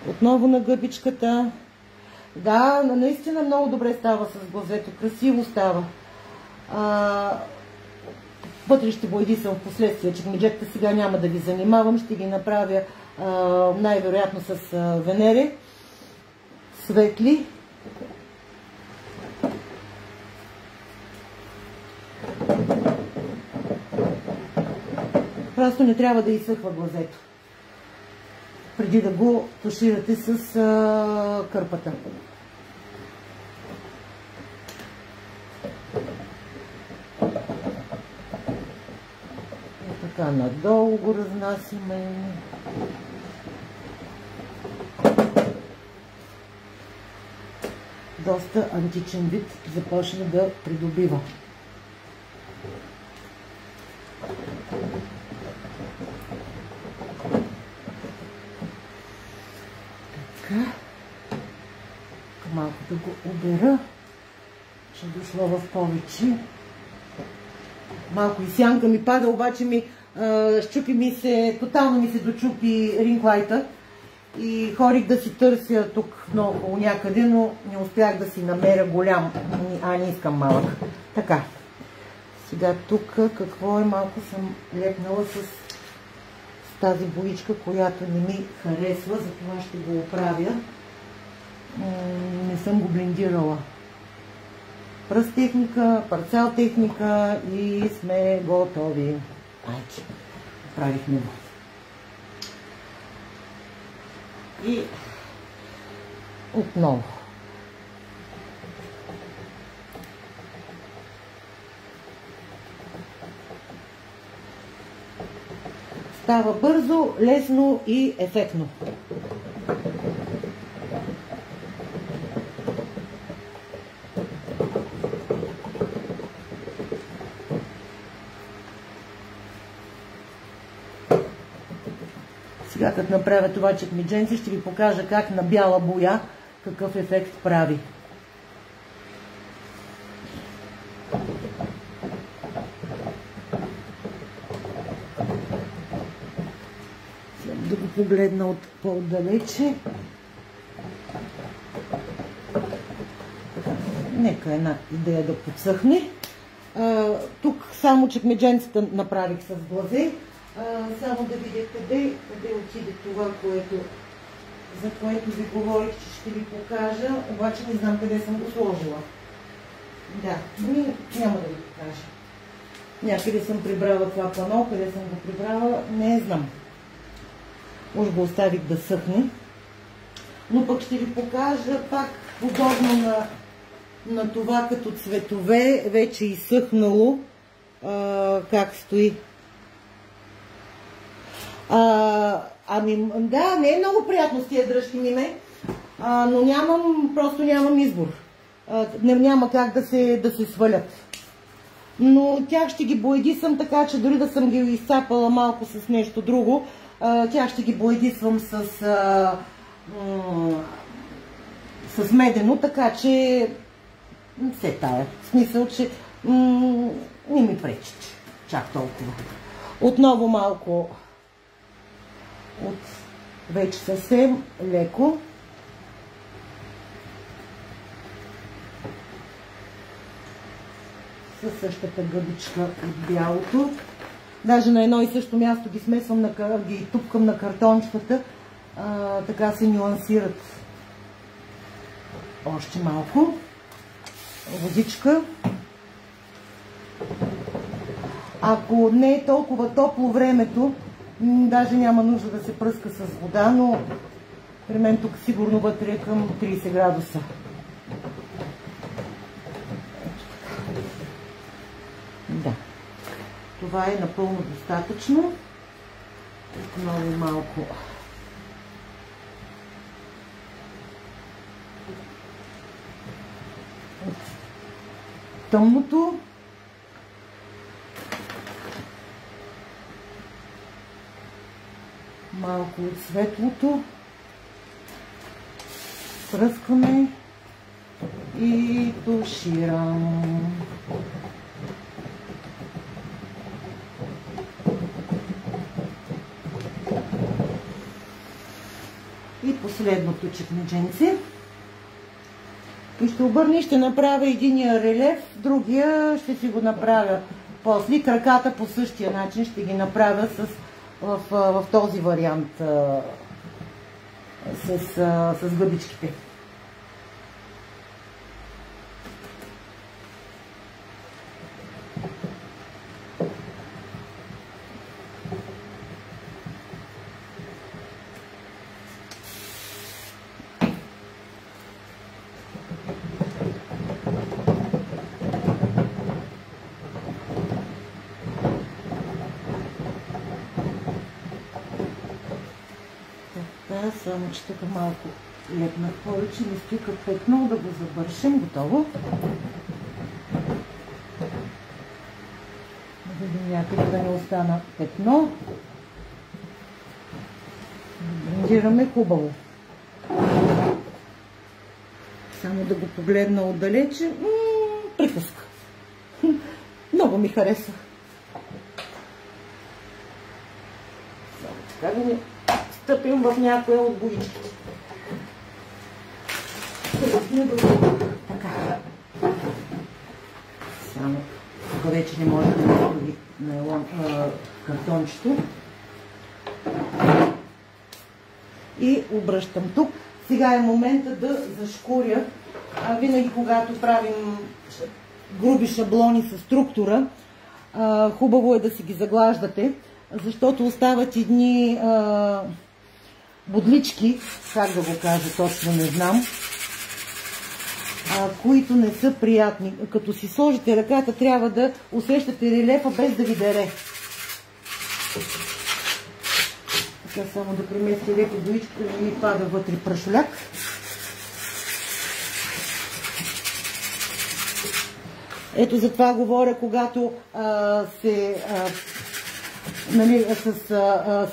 Отново на гъбичката. Да, наистина много добре става с глазето. Красиво става. Вътре ще боядисам в последствие. Чекмеджетата сега няма да ви занимавам. Ще ги направя най-вероятно с венере. Светли. Просто не трябва да изсъхва глазето преди да го туширате с кърпата. И така надолу го разнасяме. Доста античен вид започна да придобива. Малко да го обера, ще дошло в повече. Малко и сянка ми пада, обаче щупи ми се, тотално ми се дочупи ринглайта и ходих да си търся тук много някъде, но не успях да си намеря голям, не искам малък. Така, сега тук какво е, малко съм лепнала с тази боичка, която не ми харесва, затова ще го оправя. Не съм го блендирала. Пръст техника, парцал техника и сме готови. Айде, правихме го. И отново. Става бързо, лесно и ефектно. Сега като направя това чекмедженце, ще ви покажа как на бяла боя какъв ефект прави. Да го погледна от по-отдалече. Нека една идея да подсъхне. Тук само чекмедженцата направих с глазе. Само да видя къде отиде това, за което ви говорих, че ще ви покажа, обаче не знам къде съм го сложила. Да, няма да ви покажа. Някъде съм прибрала това пано, къде съм го прибрала, не знам. Уж го оставих да съхне. Но пък ще ви покажа пак подобно на това като цветове, вече изсъхнало, как стои. Ами да, не е много приятно с тия дръжки миме, но просто нямам избор. Няма как да се свалят. Но тях ще ги боядисвам така, че дори да съм ги изцапала малко с нещо друго, тях ще ги боядисвам с медено, така че все тая. В смисъл, че не ми пречи чак толкова. Отново малко от вече съвсем леко. Със същата гъбичка от бялото. Даже на едно и също място ги смесвам, ги тупкам на картончетата, така се нюансират. Още малко водичка. Ако не е толкова топло времето, даже няма нужда да се пръска с вода, но при мен тук сигурно вътре е към 30 градуса. Да. Това е напълно достатъчно. Много малко. От тъмното. Малко от светлото. Пръскаме и туширам. И последното чекмедженце. И ще обърна и ще направя единия релеф, другия ще си го направя после. Краката по същия начин ще ги направя в този вариант с гъбичките. Само че тук малко лепнах повече, не стига петно, да го забършим. Готово. Да видим някъде да не остана петно. Блендираме хубаво. Само да го погледна отдалече. Приказка. Много ми хареса. Само така да не стъпим в някоя от боичките. Така. Само тук вече не може да направи картончето. И обръщам тук. Сега е момента да зашкуря. Винаги когато правим груби шаблони с структура, хубаво е да си ги заглаждате, защото остават едни бодлички, как да го кажа точно, не знам, които не са приятни. Като си сложите ръката, трябва да усещате релефа без да ви дере. Така само да преместя леко боичка, да не ми пада вътре прашоляк. Ето за това говоря, когато се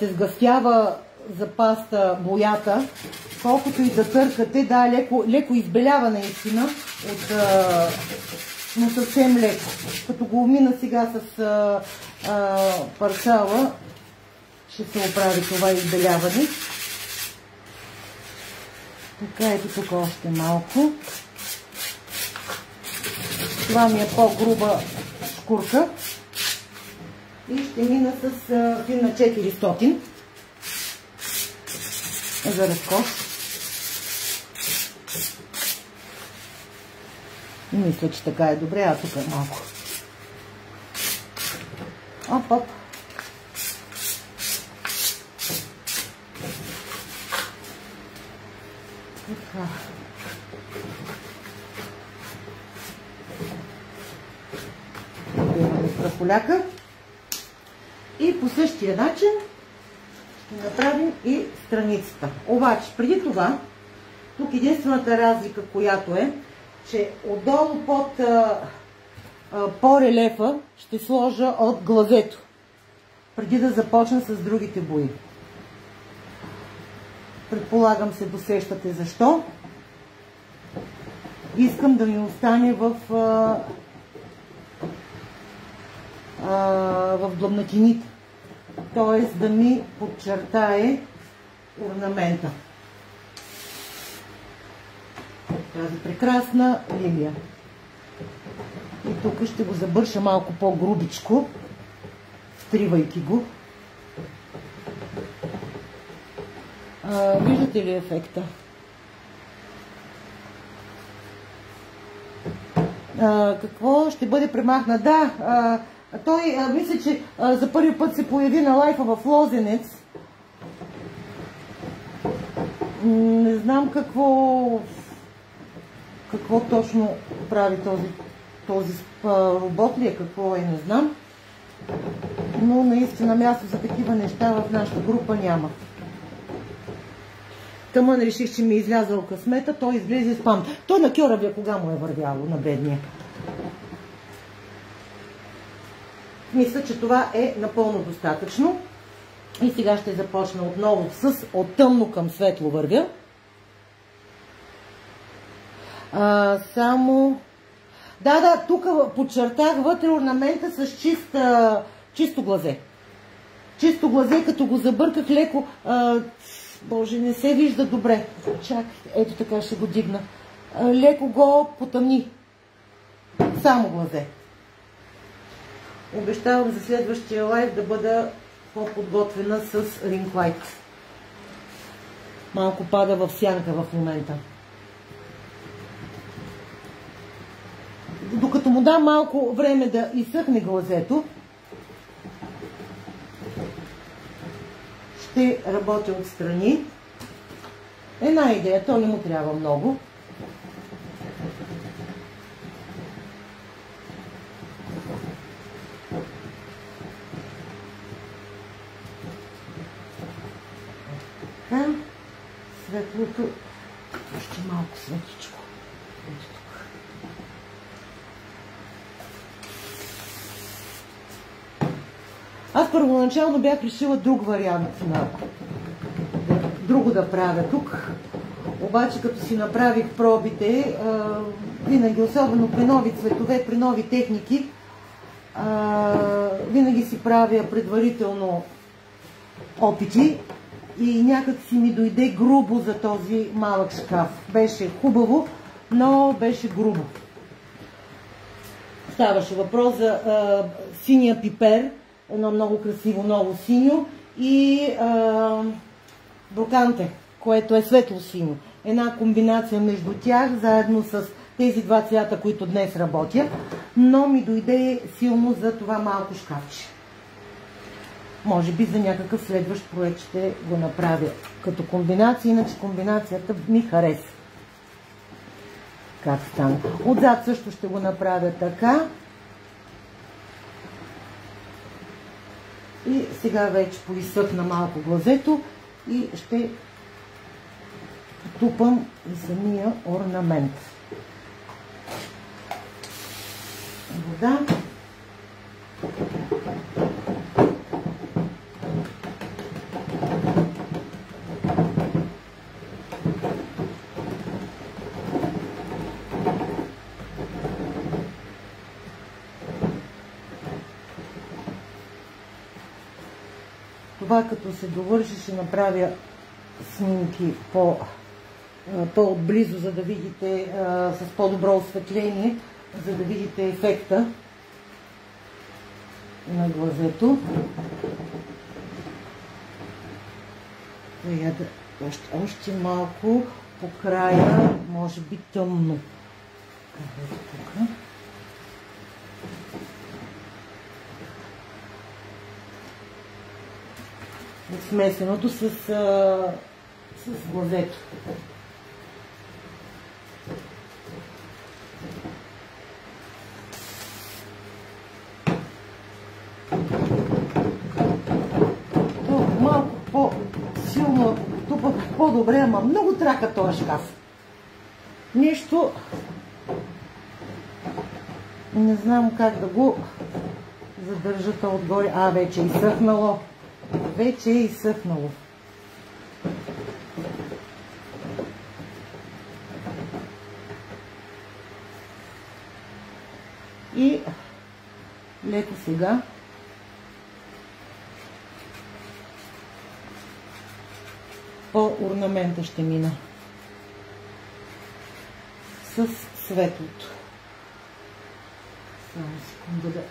сгъстява за паста боята, колкото и да търкате, да, леко избелява наистина, но съвсем леко. Като го умина сега с парцала, ще се оправи това избеляване. Така, ето тук още малко. Това ми е по-груба шкурка. И ще мина с фирма 400 за разкош. Мисля, че така е добре, а тук е малко. Оп, оп. Така. Имаме страхоляка. И по същия начин ще направим и страницата. Обаче, преди това, тук единствената разлика, която е, че отдолу по релефа ще сложа от глазето, преди да започна с другите бои. Предполагам се досещате защо. Искам да ми остане в длъбнатините, т.е. да ми подчертае орнамента. Тази прекрасна лилия. И тук ще го забърша малко по-грубичко, втривайки го. Виждате ли ефекта? Какво ще бъде премахнат? Да, той мисля, че за първи път се появи на лайфа в Лозенец. Не знам какво точно прави този робот ли е, какво е, не знам. Но наистина място за такива неща в нашата група няма. Тъмън реших, че ми е излязъл късмета, той излезе спам. Той на Кьоравия кога му е вървяло, на бедния? Мисля, че това е напълно достатъчно. И сега ще започна отново с от тъмно към светло вървя. Само... Да, тук подчертах вътре орнамента с чисто глазе. Чисто глазе, като го забърках леко... Боже, не се вижда добре. Чакайте, ето така ще го дигна. Леко го потъмни. Само глазе. Обещавам за следващия лайв да бъда по-подготвена с Ring Light. Малко пада в сянка в момента. Докато му дам малко време да изсъхне глазето, ще работя отстрани. Една идея, то не му трябва много. Така, светлото, още малко светичко. Аз първоначално бях решила друг вариант на друго да правя тук. Обаче като си направих пробите, винаги, особено при нови цветове, при нови техники, винаги си правя предварително опити и някак си ми дойде грубо за този малък шкаф. Беше хубаво, но беше грубо. Ставаше въпрос за синия пипер, едно много красиво ново синьо и броканте, което е светло синьо. Една комбинация между тях, заедно с тези два цвята, които днес работя, но ми дойде силно за това малко шкафче. Може би за някакъв следващ проект ще го направя като комбинация, иначе комбинацията ми хареса. Как стана? Отзад също ще го направя така. И сега вече поизсъхна малко глазето и ще тупам и самия орнамент. Вода. Това като се довърши, ще направя снимки по-отблизо, за да видите с по-добро осветление, за да видите ефекта на глазето. Още малко по края, може би тъмно. смесеното с глазето. Малко по-силно, тупа по-добре, ама много трака този шкаф. Нещо не знам как да го задържа то отгоре. Вече е изсъхнало. Вече е изсъхнало. И леко сега по орнамента ще мина с светлото. Само секунда да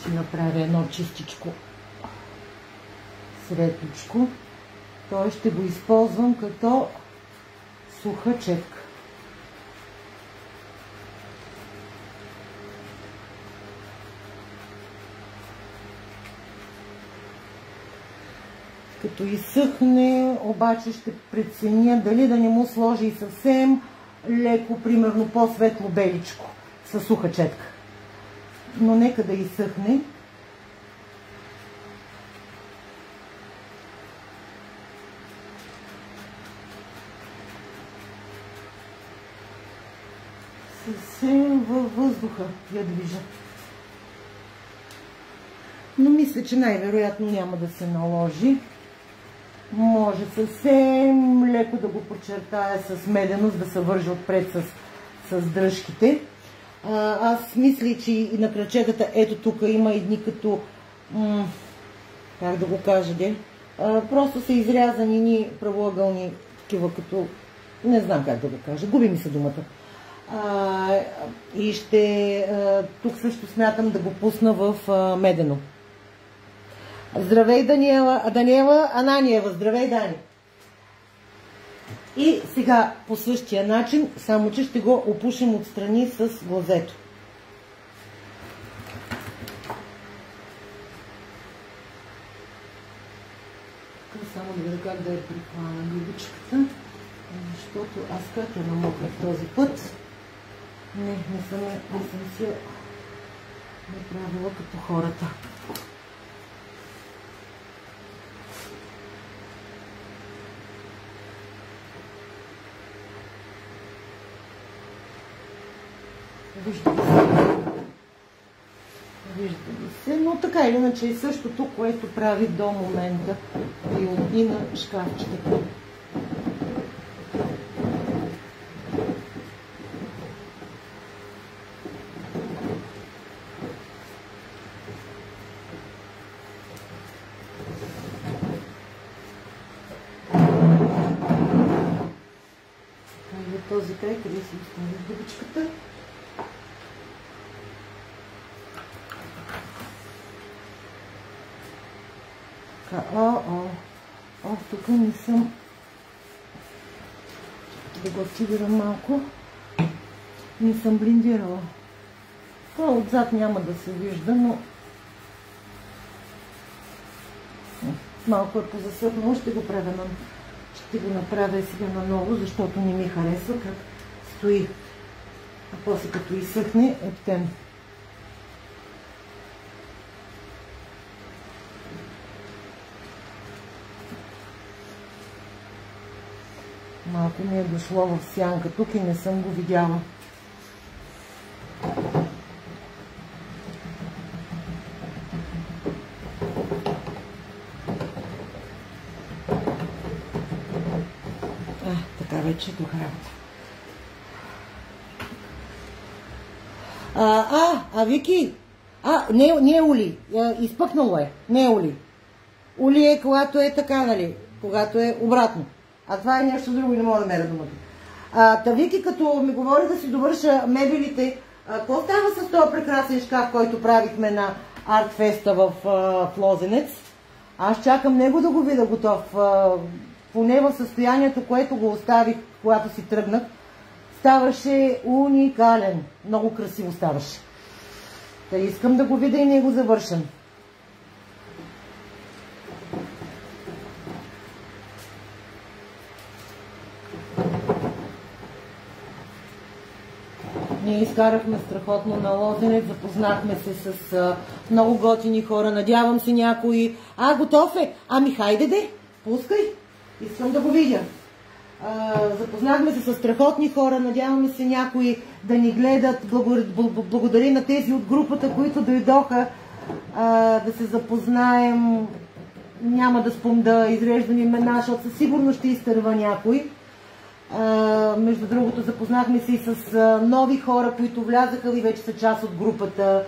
си направя едно чистичко светличко. Той ще го използвам като суха четка. Като изсъхне, обаче ще преценя дали да не му сложи и съвсем леко, примерно по-светло беличко със суха четка. Но нека да изсъхне. Съвсем във въздуха я движа. Но мисля, че най-вероятно няма да се наложи. Може съвсем леко да го подчертая с меденост, да се вържа отпред с дръжките. Аз мисля, че и на крачетата, ето тук има едни като, как да го кажа, просто са изрязани ни правоъгълни, такива като, не знам как да го кажа, губи ми се думата. И тук също смятам да го пусна в медено. Здравей, Даниела Ананиева, здравей, Дани! И сега по същия начин, само че ще го опушим отстрани с глазето. Само да видя как да я прихвана губичката, защото аз как я намокнах този път. Не съм си направила като хората. Вижда се, но така или иначе е същото, което прави до момента и на шкафчетата. Този край, къде си оставих дъбичката. Тук не съм. Да го активирам малко. Не съм блиндирала. Това отзад няма да се вижда, но малко е позасъхнало. Ще го направя сега наново, защото не ми харесва как стои. А после като изсъхне, ептен. Малко ми е дошло в сянка тук и не съм го видяла. Така вече е тук работа. Вики! Не е Ули. Изпъкнало е. Не е Ули. Ули е когато е така, нали? Когато е обратно. А това е нещо друго и не мога да меря думата. Вики, като ми говори да си довърша мебелите, какво става с този прекрасен шкаф, който правихме на Артфеста в Лозенец? Аз чакам него да го видя готов. Поне в състоянието, което го оставих, когато си тръгнах, ставаше уникален. Много красиво ставаше. Та искам да го видя и него завършен. изкарахме страхотно на Лозенец, запознахме се с много готини хора, надявам се някой... Готов е! Ами хайде де, пускай, искам да го видя. Запознахме се с страхотни хора, надяваме се някои да ни гледат. Благодаря на тези от групата, които дойдоха да се запознаем. Няма да изреждам имена, защото със сигурност ще изтърва някой. Между другото, запознахме се и с нови хора, които влязаха и вече са част от групата.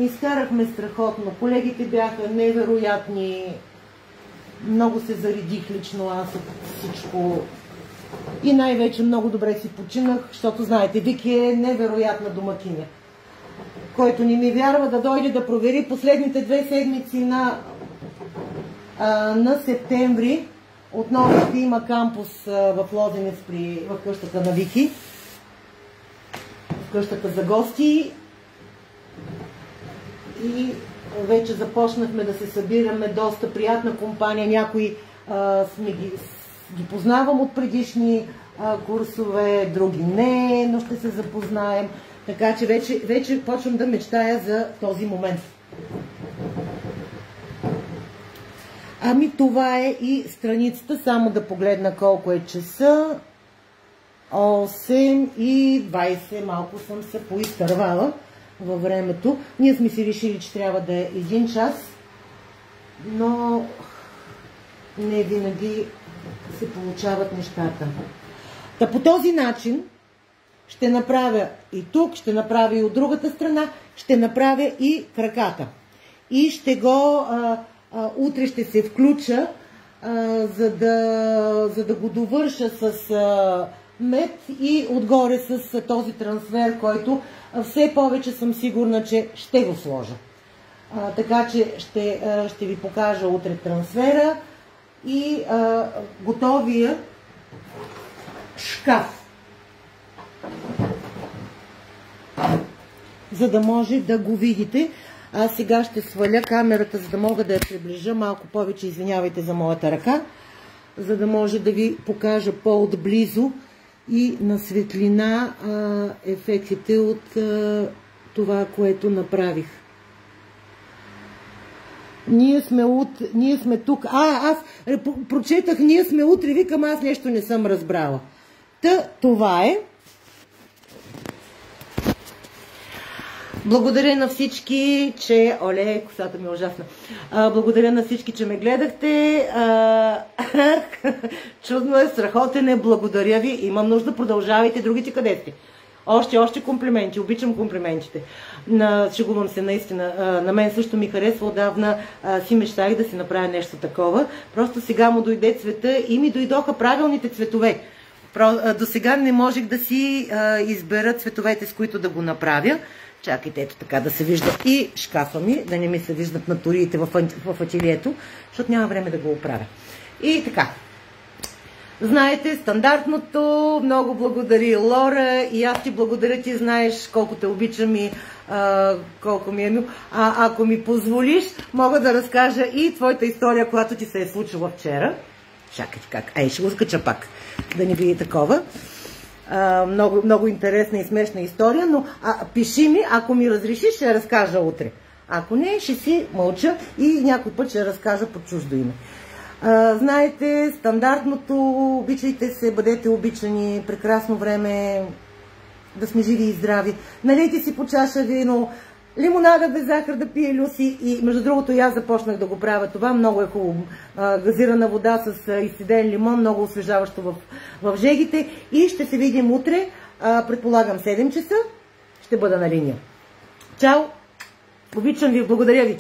Изкарахме страхотно. Колегите бяха невероятни. Много се заредих лично аз от всичко. И най-вече много добре си починах, защото знаете, Вики е невероятна домакиня. Който не ми вярва да дойде да провери последните 2 седмици на септември. Отново ще има кампус в Лозенец в къщата на Вики. В къщата за гости. И вече започнахме да се събираме, доста приятна компания. Някои ги познавам от предишни курсове, други не, но ще се запознаем. Така че вече почвам да мечтая за този момент. Ами това е и страницата, само да погледна колко е часа. 8:20, малко съм се поизтървала във времето. Ние сме си решили, че трябва да е 1 час, но не винаги се получават нещата. Та по този начин ще направя и тук, ще направя и от другата страна, ще направя и краката. И ще го... утре ще се включа, за да го довърша с мед и отгоре с този трансфер, който все повече съм сигурна, че ще го сложа. Така че ще ви покажа утре трансфера и готовия шкаф, за да може да го видите. Аз сега ще сваля камерата, за да мога да я приближа малко повече, извинявайте за моята ръка, за да може да ви покажа по-отблизо и на светлина ефектите от това, което направих. Ние сме тук. Аз прочетах, ние сме утре, викам, аз нещо не съм разбрала. Това е. Благодаря на всички, че... Оле, косата ми е ужасна. Благодаря на всички, че ме гледахте. Чудно е, страхотен е, благодаря ви. Имам нужда, продължавайте. Другите къде сте? Още комплименти. Обичам комплиментите. Шегувам се наистина. На мен също ми харесва отдавна. Си мечтах да си направя нещо такова. Просто сега му дойде цвета и ми дойдоха правилните цветове. До сега не можех да си избера цветовете, с които да го направя. Чакайте, ето така да се вижда и шкафа ми, да не ми се виждат натуриите в ателието, защото няма време да го оправя. И така. Знаете, стандартното, много благодари Лора и аз ти благодаря, ти знаеш колко те обичам и колко ми е мил. Ако ми позволиш, мога да разкажа и твоята история, която ти се е случила вчера. Чакайте как. Ще го скача пак, да не би такова. Много, много интересна и смешна история, но пиши ми, ако ми разрешиш, ще я разкажа утре. Ако не, ще си мълча и някой път ще я разкажа под чуждо име. Знаете, стандартното, обичайте се, бъдете обичани, прекрасно време, да сме живи и здрави. Налейте си по чаша вино, лимонада без захар да пие Люси и между другото и аз започнах да го правя това, много е хубаво. Газирана вода с изцеден лимон, много освежаващо в жегите и ще се видим утре, предполагам 7 часа, ще бъда на линия. Чао, обичам ви, благодаря ви.